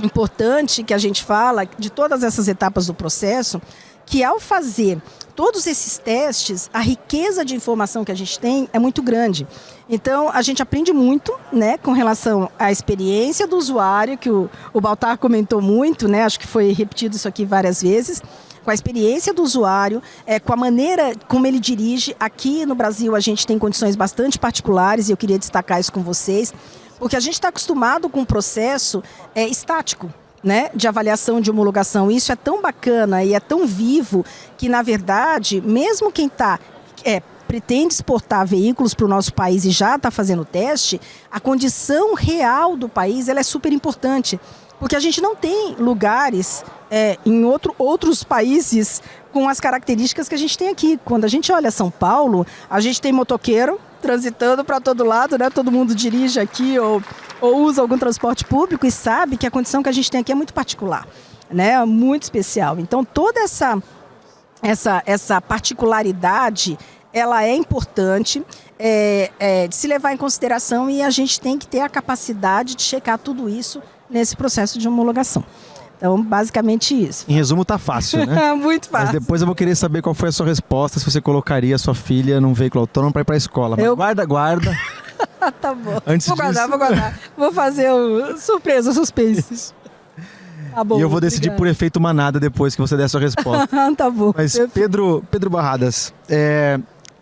importante que a gente fala de todas essas etapas do processo, que ao fazer todos esses testes, a riqueza de informação que a gente tem é muito grande. Então, a gente aprende muito, né, com relação à experiência do usuário, que o Baltar comentou muito, né, acho que foi repetido isso aqui várias vezes, com a experiência do usuário, com a maneira como ele dirige. Aqui no Brasil a gente tem condições bastante particulares e eu queria destacar isso com vocês, porque a gente está acostumado com um processo estático, né, de avaliação de homologação. Isso é tão bacana e é tão vivo que, na verdade, mesmo quem pretende exportar veículos para o nosso país e já está fazendo teste, a condição real do país ela é super importante, porque a gente não tem lugares em outros países com as características que a gente tem aqui. Quando a gente olha São Paulo, a gente tem motoqueiro transitando para todo lado, né? Todo mundo dirige aqui ou usa algum transporte público e sabe que a condição que a gente tem aqui é muito particular, né? Muito especial. Então, toda essa particularidade, ela é importante de se levar em consideração, e a gente tem que ter a capacidade de checar tudo isso nesse processo de homologação. Então, basicamente isso. Em resumo, tá fácil, né? Muito fácil. Mas depois eu vou querer saber qual foi a sua resposta, se você colocaria a sua filha num veículo autônomo para ir para a escola. Mas guarda. Tá bom. Antes Vou guardar, disso- vou guardar. Vou fazer o surpresa, suspense. Tá bom. E eu vou decidir obrigada. por efeito manada depois que você der a sua resposta. Tá bom. Mas Pedro Barradas,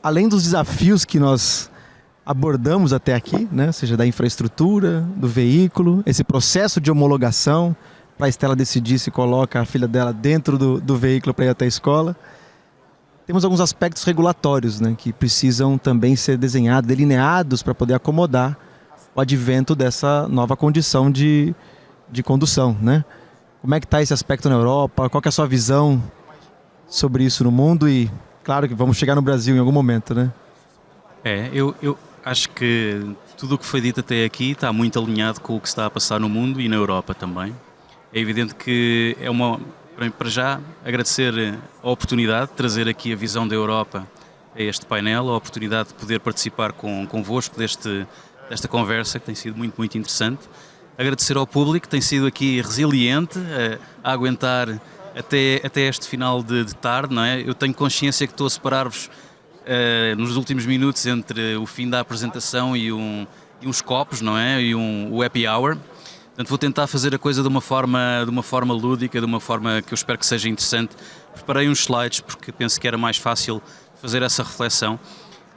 além dos desafios que nós abordamos até aqui, né, seja da infraestrutura, do veículo, esse processo de homologação, para a Estela decidir se coloca a filha dela dentro do veículo para ir até a escola, temos alguns aspectos regulatórios, né, que precisam também ser desenhados, delineados para poder acomodar o advento dessa nova condição de condução, né? Como é que está esse aspecto na Europa? Qual que é a sua visão sobre isso no mundo? E claro que vamos chegar no Brasil em algum momento, né? Eu acho que tudo o que foi dito até aqui está muito alinhado com o que está a passar no mundo e na Europa também. É evidente que para já, agradecer a oportunidade de trazer aqui a visão da Europa a este painel, a oportunidade de poder participar convosco desta conversa, que tem sido muito, muito interessante. Agradecer ao público, que tem sido aqui resiliente a aguentar até este final de tarde, não é? Eu tenho consciência que estou a separar-vos nos últimos minutos entre o fim da apresentação e uns copos, não é? E o happy hour. Portanto, vou tentar fazer a coisa de uma forma lúdica, de uma forma que eu espero que seja interessante. Preparei uns slides porque penso que era mais fácil fazer essa reflexão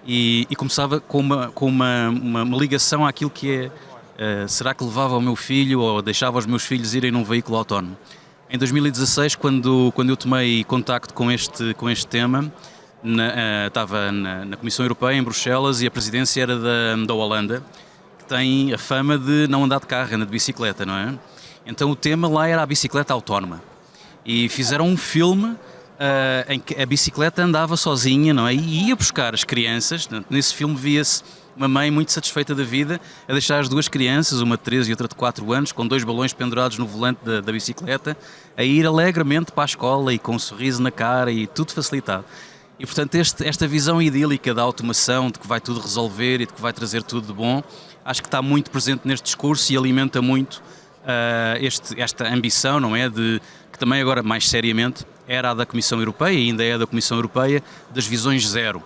e começava com uma ligação àquilo que é será que levava o meu filho ou deixava os meus filhos irem num veículo autónomo? Em 2016, quando eu tomei contacto com este tema, estava na Comissão Europeia, em Bruxelas, e a presidência era da Holanda, que tem a fama de não andar de carro, anda de bicicleta, não é? Então o tema lá era a bicicleta autónoma. E fizeram um filme em que a bicicleta andava sozinha, não é? E ia buscar as crianças. Nesse filme via-se uma mãe muito satisfeita da vida a deixar as duas crianças, uma de 13 e outra de 4 anos, com 2 balões pendurados no volante da bicicleta, a ir alegremente para a escola e com um sorriso na cara e tudo facilitado. E portanto esta visão idílica da automação, de que vai tudo resolver e de que vai trazer tudo de bom, acho que está muito presente neste discurso e alimenta muito esta ambição, não é? Que também agora mais seriamente era a da Comissão Europeia e ainda é a da Comissão Europeia, das visões zero.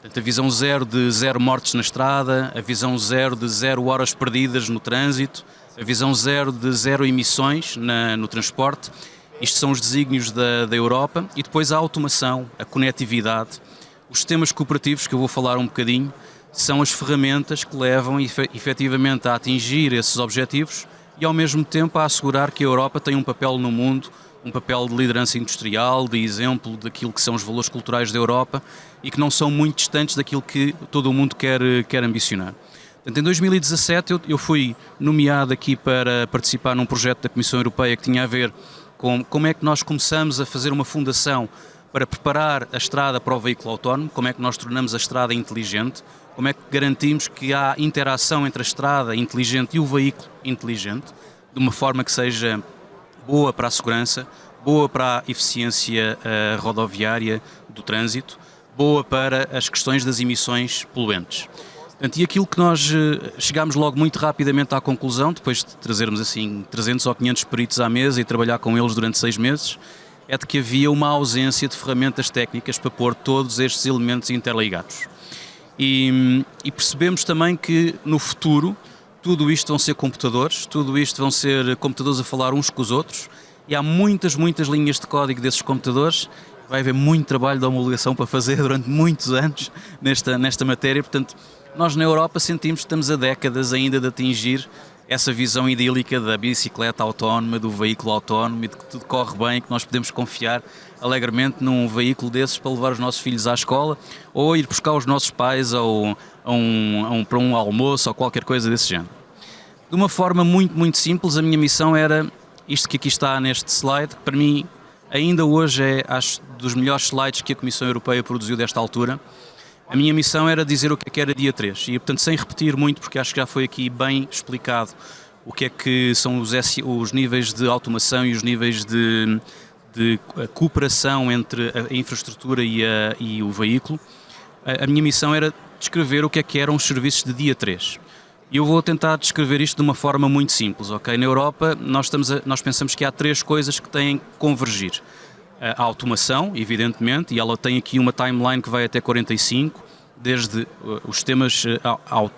Portanto, a visão zero de 0 mortes na estrada, a visão zero de 0 horas perdidas no trânsito, a visão zero de 0 emissões no transporte. Isto são os desígnios da Europa. E depois a automação, a conectividade, os sistemas cooperativos, que eu vou falar um bocadinho, são as ferramentas que levam efetivamente a atingir esses objetivos e ao mesmo tempo a assegurar que a Europa tem um papel no mundo, um papel de liderança industrial, de exemplo daquilo que são os valores culturais da Europa e que não são muito distantes daquilo que todo o mundo quer ambicionar. Portanto, em 2017 eu fui nomeado aqui para participar num projeto da Comissão Europeia que tinha a ver com como é que nós começamos a fazer uma fundação para preparar a estrada para o veículo autónomo, como é que nós tornamos a estrada inteligente, como é que garantimos que há interação entre a estrada inteligente e o veículo inteligente, de uma forma que seja boa para a segurança, boa para a eficiência rodoviária do trânsito, boa para as questões das emissões poluentes. Portanto, e aquilo que nós chegámos logo muito rapidamente à conclusão, depois de trazermos assim 300 ou 500 peritos à mesa e trabalhar com eles durante 6 meses, é de que havia uma ausência de ferramentas técnicas para pôr todos estes elementos interligados. E percebemos também que no futuro tudo isto vão ser computadores, tudo isto vão ser computadores a falar uns com os outros e há muitas linhas de código desses computadores. Vai haver muito trabalho de homologação para fazer durante muitos anos nesta matéria. Portanto, nós na Europa sentimos que estamos a décadas ainda de atingir essa visão idílica da bicicleta autónoma, do veículo autónomo e de que tudo corre bem, que nós podemos confiar alegremente num veículo desses para levar os nossos filhos à escola ou ir buscar os nossos pais para um almoço ou qualquer coisa desse género. De uma forma muito, muito simples, a minha missão era isto que aqui está neste slide, que para mim ainda hoje é, acho, dos melhores slides que a Comissão Europeia produziu desta altura. A minha missão era dizer o que era dia 3 e, portanto, sem repetir muito, porque acho que já foi aqui bem explicado o que é que são os níveis de automação e os níveis de cooperação entre a infraestrutura e o veículo. A minha missão era descrever o que eram os serviços de dia 3. E eu vou tentar descrever isto de uma forma muito simples, ok? Na Europa nós pensamos que há 3 coisas que têm que convergir. A automação, evidentemente, e ela tem aqui uma timeline que vai até 45, desde os sistemas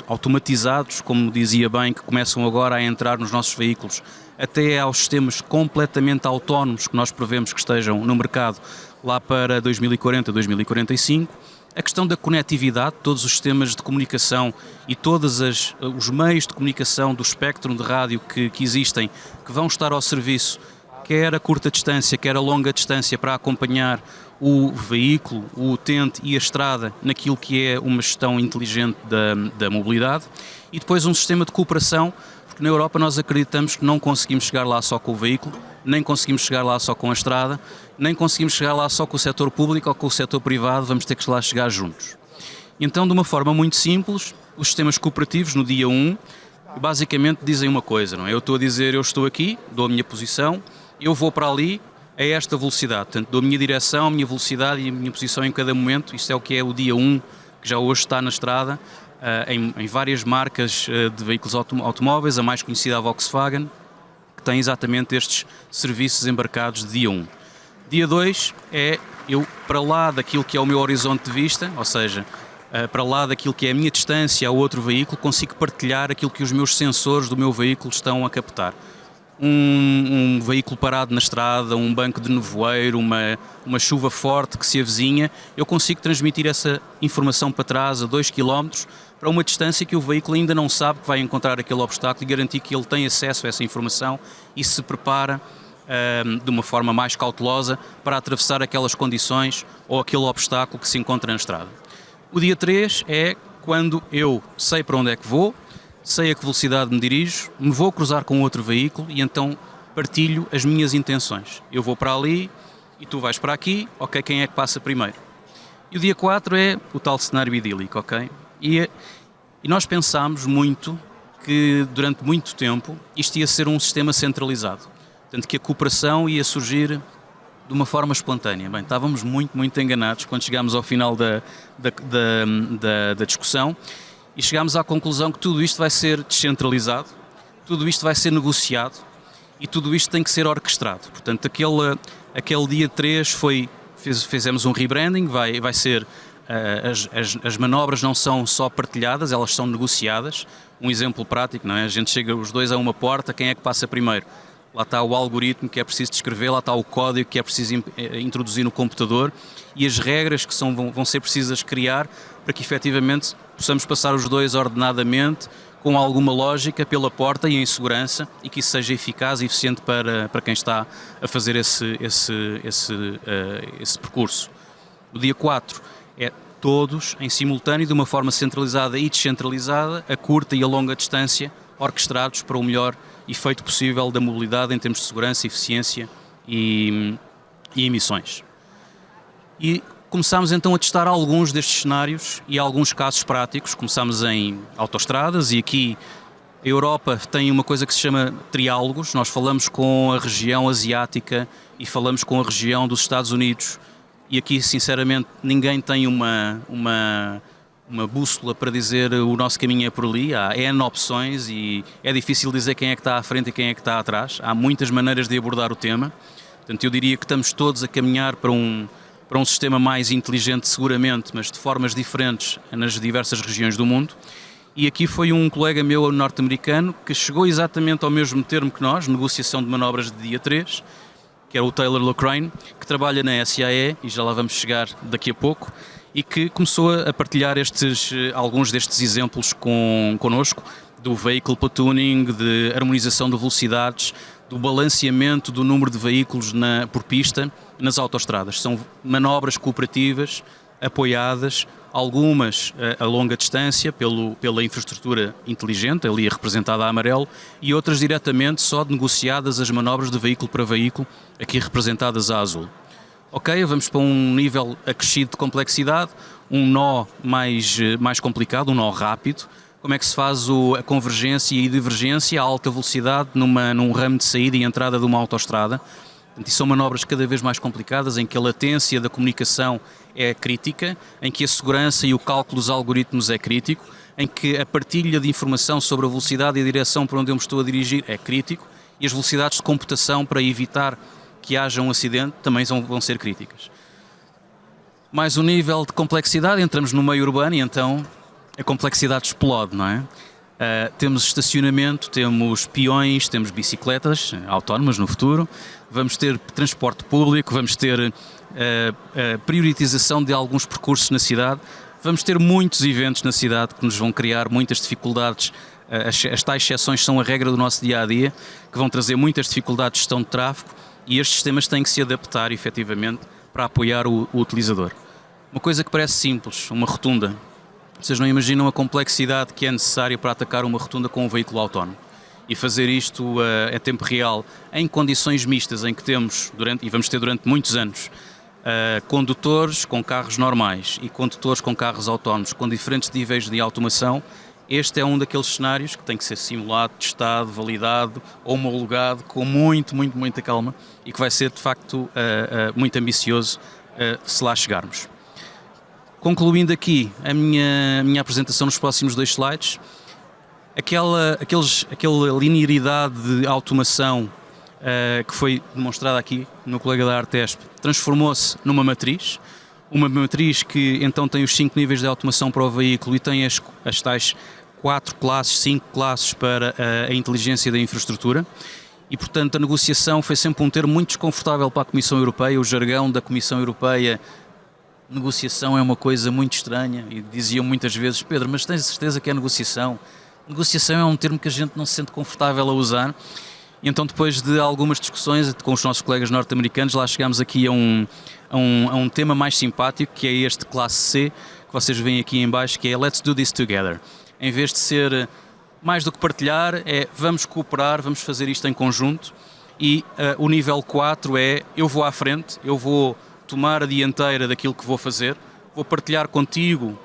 automatizados, como dizia bem, que começam agora a entrar nos nossos veículos, até aos sistemas completamente autónomos que nós prevemos que estejam no mercado lá para 2040, 2045. A questão da conectividade, todos os sistemas de comunicação e todos os meios de comunicação do espectro de rádio que existem, que vão estar ao serviço, quer a curta distância, quer a longa distância, para acompanhar o veículo, o utente e a estrada naquilo que é uma gestão inteligente da mobilidade. E depois um sistema de cooperação, porque na Europa nós acreditamos que não conseguimos chegar lá só com o veículo, nem conseguimos chegar lá só com a estrada, nem conseguimos chegar lá só com o setor público ou com o setor privado, vamos ter que lá chegar juntos. Então, de uma forma muito simples, os sistemas cooperativos no dia 1 basicamente dizem uma coisa, não é? Eu estou a dizer, eu estou aqui, dou a minha posição, eu vou para ali a esta velocidade, portanto dou a minha direção, a minha velocidade e a minha posição em cada momento. Isto é o que é o dia 1, que já hoje está na estrada, em várias marcas de veículos automóveis, a mais conhecida, a Volkswagen, que tem exatamente estes serviços embarcados de dia 1. Dia 2 é eu, para lá daquilo que é o meu horizonte de vista, ou seja, para lá daquilo que é a minha distância ao outro veículo, consigo partilhar aquilo que os meus sensores do meu veículo estão a captar. Um veículo parado na estrada, um banco de nevoeiro, uma chuva forte que se avizinha, eu consigo transmitir essa informação para trás a 2 km, para uma distância que o veículo ainda não sabe que vai encontrar aquele obstáculo, e garantir que ele tem acesso a essa informação e se prepara de uma forma mais cautelosa para atravessar aquelas condições ou aquele obstáculo que se encontra na estrada. O dia 3 é quando eu sei para onde é que vou, sei a que velocidade me dirijo, me vou cruzar com outro veículo e então partilho as minhas intenções. Eu vou para ali e tu vais para aqui, ok, quem é que passa primeiro? E o dia 4 é o tal cenário idílico, ok? E nós pensámos muito que durante muito tempo isto ia ser um sistema centralizado, portanto que a cooperação ia surgir de uma forma espontânea. Bem, estávamos muito enganados quando chegámos ao final da discussão e chegámos à conclusão que tudo isto vai ser descentralizado, tudo isto vai ser negociado e tudo isto tem que ser orquestrado. Portanto, aquele dia 3 fizemos um rebranding, vai ser, as manobras não são só partilhadas, elas são negociadas. Um exemplo prático, não é? A gente chega os dois a uma porta, quem é que passa primeiro? Lá está o algoritmo que é preciso descrever, lá está o código que é preciso introduzir no computador e as regras que vão ser precisas criar para que efetivamente possamos passar os dois ordenadamente, com alguma lógica, pela porta e em segurança, e que isso seja eficaz e eficiente para quem está a fazer esse percurso. O dia 4 é todos em simultâneo, de uma forma centralizada e descentralizada, a curta e a longa distância, orquestrados para o melhor efeito possível da mobilidade em termos de segurança, eficiência e emissões. E começámos então a testar alguns destes cenários e alguns casos práticos. Começámos em autoestradas e aqui a Europa tem uma coisa que se chama triálogos. Nós falamos com a região asiática e falamos com a região dos Estados Unidos e aqui sinceramente ninguém tem uma bússola para dizer o nosso caminho é por ali. Há N opções e é difícil dizer quem é que está à frente e quem é que está atrás. Há muitas maneiras de abordar o tema. Portanto, eu diria que estamos todos a caminhar para um sistema mais inteligente, seguramente, mas de formas diferentes nas diversas regiões do mundo. E aqui foi um colega meu norte-americano que chegou exatamente ao mesmo termo que nós, negociação de manobras de dia 3, que era o Taylor Locrane, que trabalha na SAE, e já lá vamos chegar daqui a pouco, e que começou a partilhar alguns destes exemplos connosco, do vehicle platooning, de harmonização de velocidades, do balanceamento do número de veículos por pista nas autoestradas. São manobras cooperativas, apoiadas, algumas a longa distância pela infraestrutura inteligente, ali representada a amarelo, e outras diretamente só negociadas as manobras de veículo para veículo, aqui representadas a azul. Ok, vamos para um nível acrescido de complexidade, um nó mais complicado, um nó rápido. Como é que se faz a convergência e divergência a alta velocidade num ramo de saída e entrada de uma autoestrada? E são manobras cada vez mais complicadas, em que a latência da comunicação é crítica, em que a segurança e o cálculo dos algoritmos é crítico, em que a partilha de informação sobre a velocidade e a direção para onde eu me estou a dirigir é crítico, e as velocidades de computação para evitar que haja um acidente também vão ser críticas. Mais um nível de complexidade, entramos no meio urbano e então a complexidade explode, não é? Temos estacionamento, temos peões, temos bicicletas autónomas no futuro, vamos ter transporte público, vamos ter priorização de alguns percursos na cidade, vamos ter muitos eventos na cidade que nos vão criar muitas dificuldades. As tais exceções são a regra do nosso dia-a-dia, que vão trazer muitas dificuldades de gestão de tráfego e estes sistemas têm que se adaptar efetivamente para apoiar o utilizador. Uma coisa que parece simples, uma rotunda. Vocês não imaginam a complexidade que é necessária para atacar uma rotunda com um veículo autónomo. E fazer isto a tempo real, em condições mistas, em que temos, e vamos ter durante muitos anos, condutores com carros normais e condutores com carros autónomos, com diferentes níveis de automação. Este é um daqueles cenários que tem que ser simulado, testado, validado, homologado, com muita calma e que vai ser, de facto, muito ambicioso se lá chegarmos. Concluindo aqui a minha apresentação nos próximos 2 slides, aquela linearidade de automação que foi demonstrada aqui no colega da Artesp transformou-se numa matriz, uma matriz que então tem os 5 níveis de automação para o veículo e tem as tais 4 classes, 5 classes para a inteligência da infraestrutura. E, portanto, a negociação foi sempre um termo muito desconfortável para a Comissão Europeia, o jargão da Comissão Europeia. Negociação é uma coisa muito estranha e diziam muitas vezes: Pedro, mas tens certeza que é negociação? Negociação é um termo que a gente não se sente confortável a usar. E então, depois de algumas discussões com os nossos colegas norte-americanos, lá chegámos aqui a um tema mais simpático, que é este classe C, que vocês veem aqui em baixo, que é Let's do this together. Em vez de ser mais do que partilhar, é vamos cooperar, vamos fazer isto em conjunto. E o nível 4 é eu vou à frente, eu vou tomar a dianteira daquilo que vou fazer, vou partilhar contigo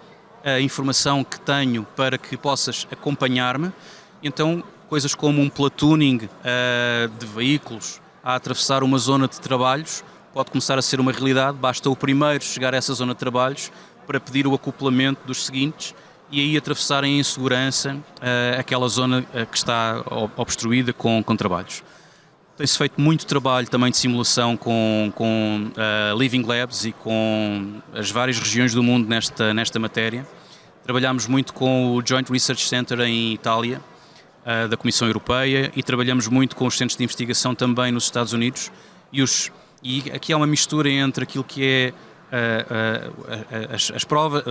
a informação que tenho para que possas acompanhar-me. Então, coisas como um platooning de veículos a atravessar uma zona de trabalhos pode começar a ser uma realidade, basta o primeiro chegar a essa zona de trabalhos para pedir o acoplamento dos seguintes e aí atravessarem em segurança aquela zona que está obstruída com trabalhos. Tem-se feito muito trabalho também de simulação com Living Labs e com as várias regiões do mundo nesta matéria. Trabalhamos muito com o Joint Research Center em Itália, da Comissão Europeia, e trabalhamos muito com os centros de investigação também nos Estados Unidos. E aqui há uma mistura entre aquilo que é as provas,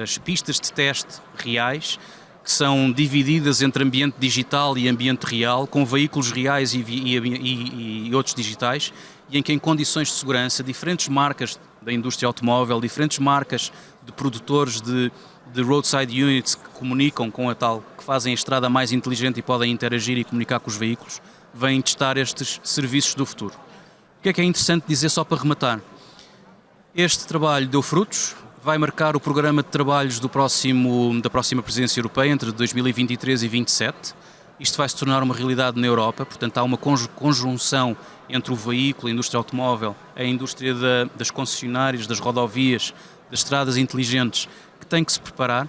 as pistas de teste reais, que são divididas entre ambiente digital e ambiente real, com veículos reais e outros digitais, e em que, em condições de segurança, diferentes marcas da indústria automóvel, diferentes marcas de produtores de roadside units que comunicam com a tal, que fazem a estrada mais inteligente e podem interagir e comunicar com os veículos, vêm testar estes serviços do futuro. O que é interessante dizer, só para rematar? Este trabalho deu frutos. Vai marcar o programa de trabalhos da próxima presidência europeia entre 2023 e 2027. Isto vai se tornar uma realidade na Europa, portanto há uma conjunção entre o veículo, a indústria automóvel, a indústria das concessionárias, das rodovias, das estradas inteligentes, que tem que se preparar,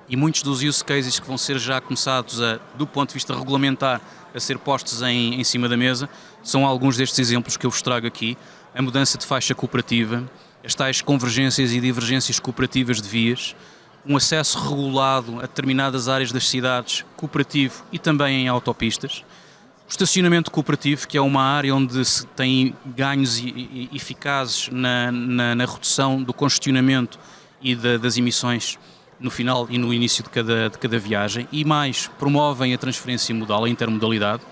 e muitos dos use cases que vão ser já começados, do ponto de vista regulamentar, a ser postos em cima da mesa, são alguns destes exemplos que eu vos trago aqui. A mudança de faixa cooperativa, as tais convergências e divergências cooperativas de vias, um acesso regulado a determinadas áreas das cidades, cooperativo e também em autopistas, o estacionamento cooperativo, que é uma área onde se tem ganhos eficazes na redução do congestionamento e das emissões no final e no início de cada viagem, e mais, promovem a transferência modal, a intermodalidade.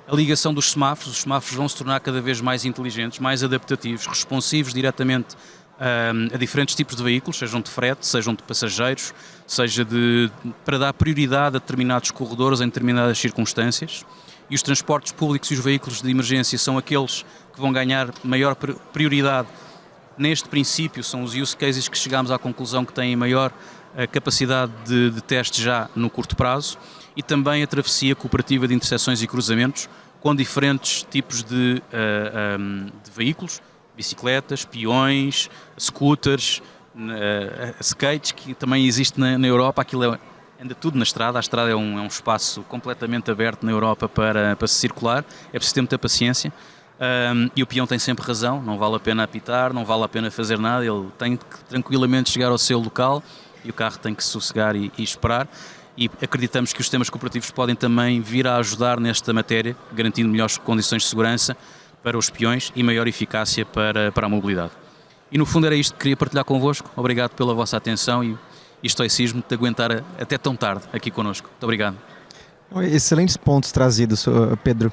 A ligação dos semáforos, os semáforos vão se tornar cada vez mais inteligentes, mais adaptativos, responsivos diretamente a diferentes tipos de veículos, sejam de frete, sejam de passageiros, para dar prioridade a determinados corredores em determinadas circunstâncias. E os transportes públicos e os veículos de emergência são aqueles que vão ganhar maior prioridade. Neste princípio, são os use cases que chegámos à conclusão que têm maior capacidade de teste já no curto prazo, e também a travessia cooperativa de interseções e cruzamentos com diferentes tipos de veículos, bicicletas, peões, scooters, skates, que também existe na Europa. Aquilo anda tudo na estrada, a estrada é um espaço completamente aberto na Europa para se circular, é preciso ter muita paciência. E o peão tem sempre razão, não vale a pena apitar, não vale a pena fazer nada, ele tem que tranquilamente chegar ao seu local e o carro tem que sossegar e esperar. E acreditamos que os sistemas cooperativos podem também vir a ajudar nesta matéria, garantindo melhores condições de segurança para os peões e maior eficácia para a mobilidade. E no fundo era isto que queria partilhar convosco. Obrigado pela vossa atenção e estoicismo de aguentar até tão tarde aqui connosco. Muito obrigado. Excelentes pontos trazidos, Pedro.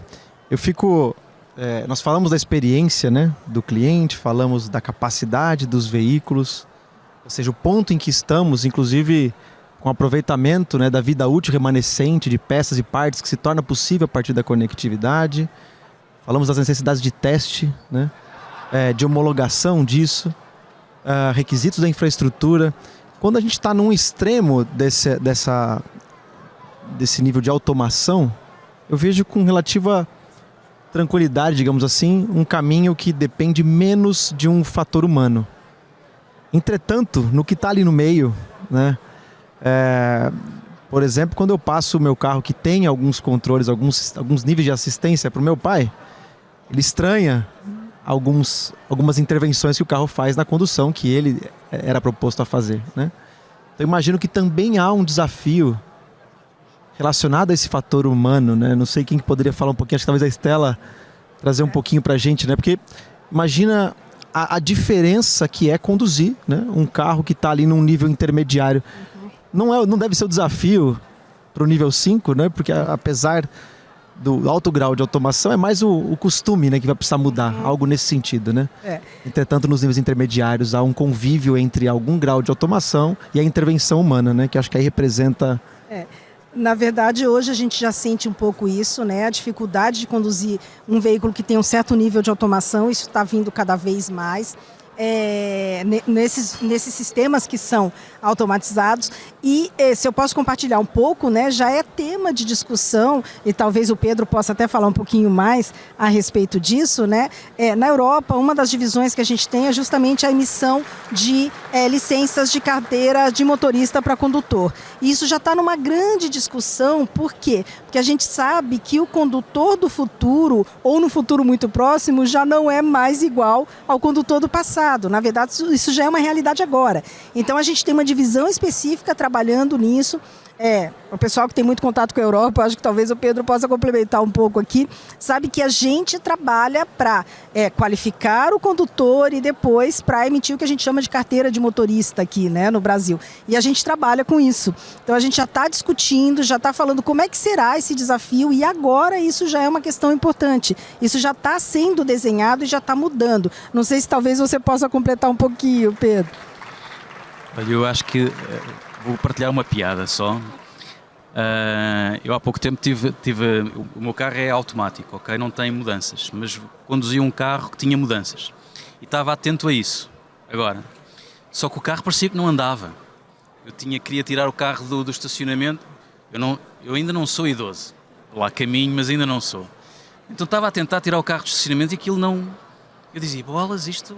Nós falamos da experiência, né, do cliente, falamos da capacidade dos veículos, ou seja, o ponto em que estamos, inclusive com o aproveitamento, né, da vida útil remanescente de peças e partes que se torna possível a partir da conectividade. Falamos das necessidades de teste, né, de homologação disso, requisitos da infraestrutura. Quando a gente está num extremo desse nível de automação, eu vejo com relativa tranquilidade, digamos assim, um caminho que depende menos de um fator humano. Entretanto, no que está ali no meio, né, por exemplo, quando eu passo o meu carro que tem alguns controles, alguns níveis de assistência para o meu pai, ele estranha algumas intervenções que o carro faz na condução que ele era proposto a fazer, né? Então, eu imagino que também há um desafio relacionado a esse fator humano, né? Não sei quem que poderia falar um pouquinho, acho que talvez a Estela trazer um pouquinho para a gente, né? Porque imagina a diferença que é conduzir, né, um carro que está ali num nível intermediário. Não deve ser o desafio para o nível 5, né? Porque apesar do alto grau de automação, é mais o costume, né, que vai precisar mudar, algo nesse sentido, né? Entretanto, nos níveis intermediários há um convívio entre algum grau de automação e a intervenção humana, né, que acho que aí representa... Na verdade, hoje a gente já sente um pouco isso, né? A dificuldade de conduzir um veículo que tem um certo nível de automação, isso está vindo cada vez mais. Nesses sistemas que são automatizados. E se eu posso compartilhar um pouco, né, já é tema de discussão, e talvez o Pedro possa até falar um pouquinho mais a respeito disso, né? Na Europa, uma das divisões que a gente tem é justamente a emissão de licenças de carteira de motorista para condutor. E isso já está numa grande discussão. Por quê? Porque a gente sabe que o condutor do futuro, ou no futuro muito próximo, já não é mais igual ao condutor do passado. Na verdade, isso já é uma realidade agora. Então, a gente tem uma divisão específica trabalhando nisso. O pessoal que tem muito contato com a Europa, acho que talvez o Pedro possa complementar um pouco aqui, sabe que a gente trabalha para qualificar o condutor e depois para emitir o que a gente chama de carteira de motorista aqui, né, no Brasil. E a gente trabalha com isso. Então, a gente já está discutindo, já está falando como é que será esse desafio e agora isso já é uma questão importante. Isso já está sendo desenhado e já está mudando. Não sei se talvez você possa completar um pouquinho, Pedro. Olha, eu acho que... Vou partilhar uma piada só. Eu há pouco tempo o meu carro é automático, ok? Não tem mudanças, mas conduzi um carro que tinha mudanças e estava atento a isso. Agora, só que o carro parecia que não andava. Queria tirar o carro do estacionamento. Eu ainda não sou idoso, lá caminho, mas ainda não sou. Então estava a tentar tirar o carro do estacionamento e aquilo não... Eu dizia, bolas, isto...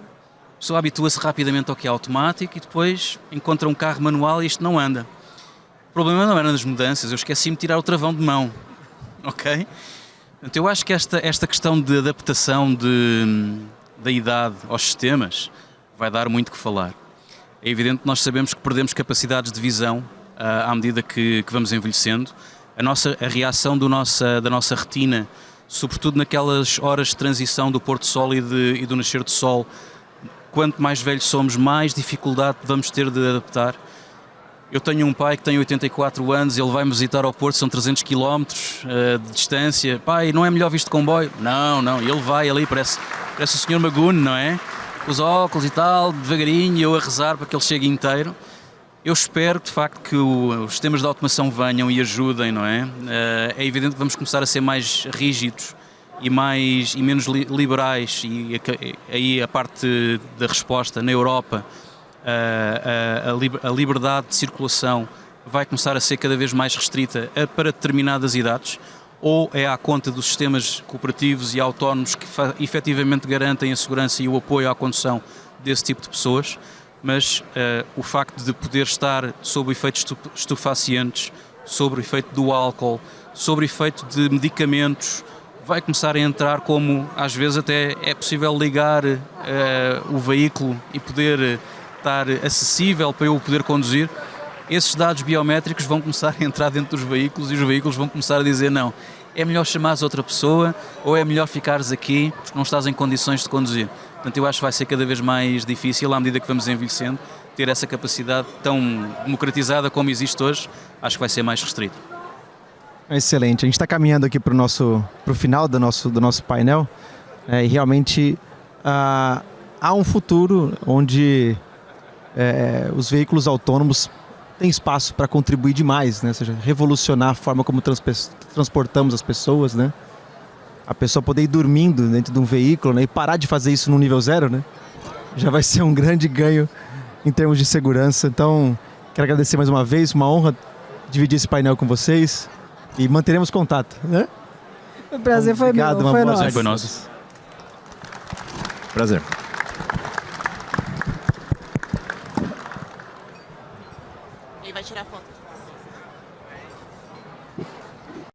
A pessoa habitua-se rapidamente ao que é automático e depois encontra um carro manual e isto não anda. O problema não era nas mudanças, eu esqueci-me de tirar o travão de mão, ok? Portanto, eu acho que esta questão de adaptação da idade aos sistemas vai dar muito que falar. É evidente que nós sabemos que perdemos capacidades de visão à medida que vamos envelhecendo. A reação da nossa retina, sobretudo naquelas horas de transição do pôr do sol e do nascer do sol, quanto mais velhos somos, mais dificuldade vamos ter de adaptar. Eu tenho um pai que tem 84 anos, ele vai-me visitar ao Porto, são 300 km de distância. Pai, não é melhor vir de comboio? Não, ele vai ali, parece o Sr. Magune, não é? Com os óculos e tal, devagarinho, eu a rezar para que ele chegue inteiro. Eu espero, de facto, que os sistemas de automação venham e ajudem, não é? É evidente que vamos começar a ser mais rígidos e menos liberais, e aí a parte da resposta na Europa, a liberdade de circulação vai começar a ser cada vez mais restrita para determinadas idades, ou é à conta dos sistemas cooperativos e autónomos que efetivamente garantem a segurança e o apoio à condução desse tipo de pessoas, mas o facto de poder estar sob o efeito estupefacientes, sob o efeito do álcool, sob o efeito de medicamentos, vai começar a entrar como, às vezes até é possível ligar o veículo e poder estar acessível para eu poder conduzir. Esses dados biométricos vão começar a entrar dentro dos veículos e os veículos vão começar a dizer não, é melhor chamares outra pessoa ou é melhor ficares aqui porque não estás em condições de conduzir. Portanto, eu acho que vai ser cada vez mais difícil, à medida que vamos envelhecendo, ter essa capacidade tão democratizada como existe hoje, acho que vai ser mais restrito. Excelente. A gente está caminhando aqui para o final do nosso painel, e realmente há um futuro onde os veículos autônomos têm espaço para contribuir demais, né? Ou seja, revolucionar a forma como transportamos as pessoas, né? A pessoa poder ir dormindo dentro de um veículo, né? E parar de fazer isso no nível 0, né? Já vai ser um grande ganho em termos de segurança. Então, quero agradecer mais uma vez, uma honra dividir esse painel com vocês e manteremos contato, né? O prazer foi Obrigado, meu, foi nosso. Foi nosso. Prazer. Ele vai tirar foto.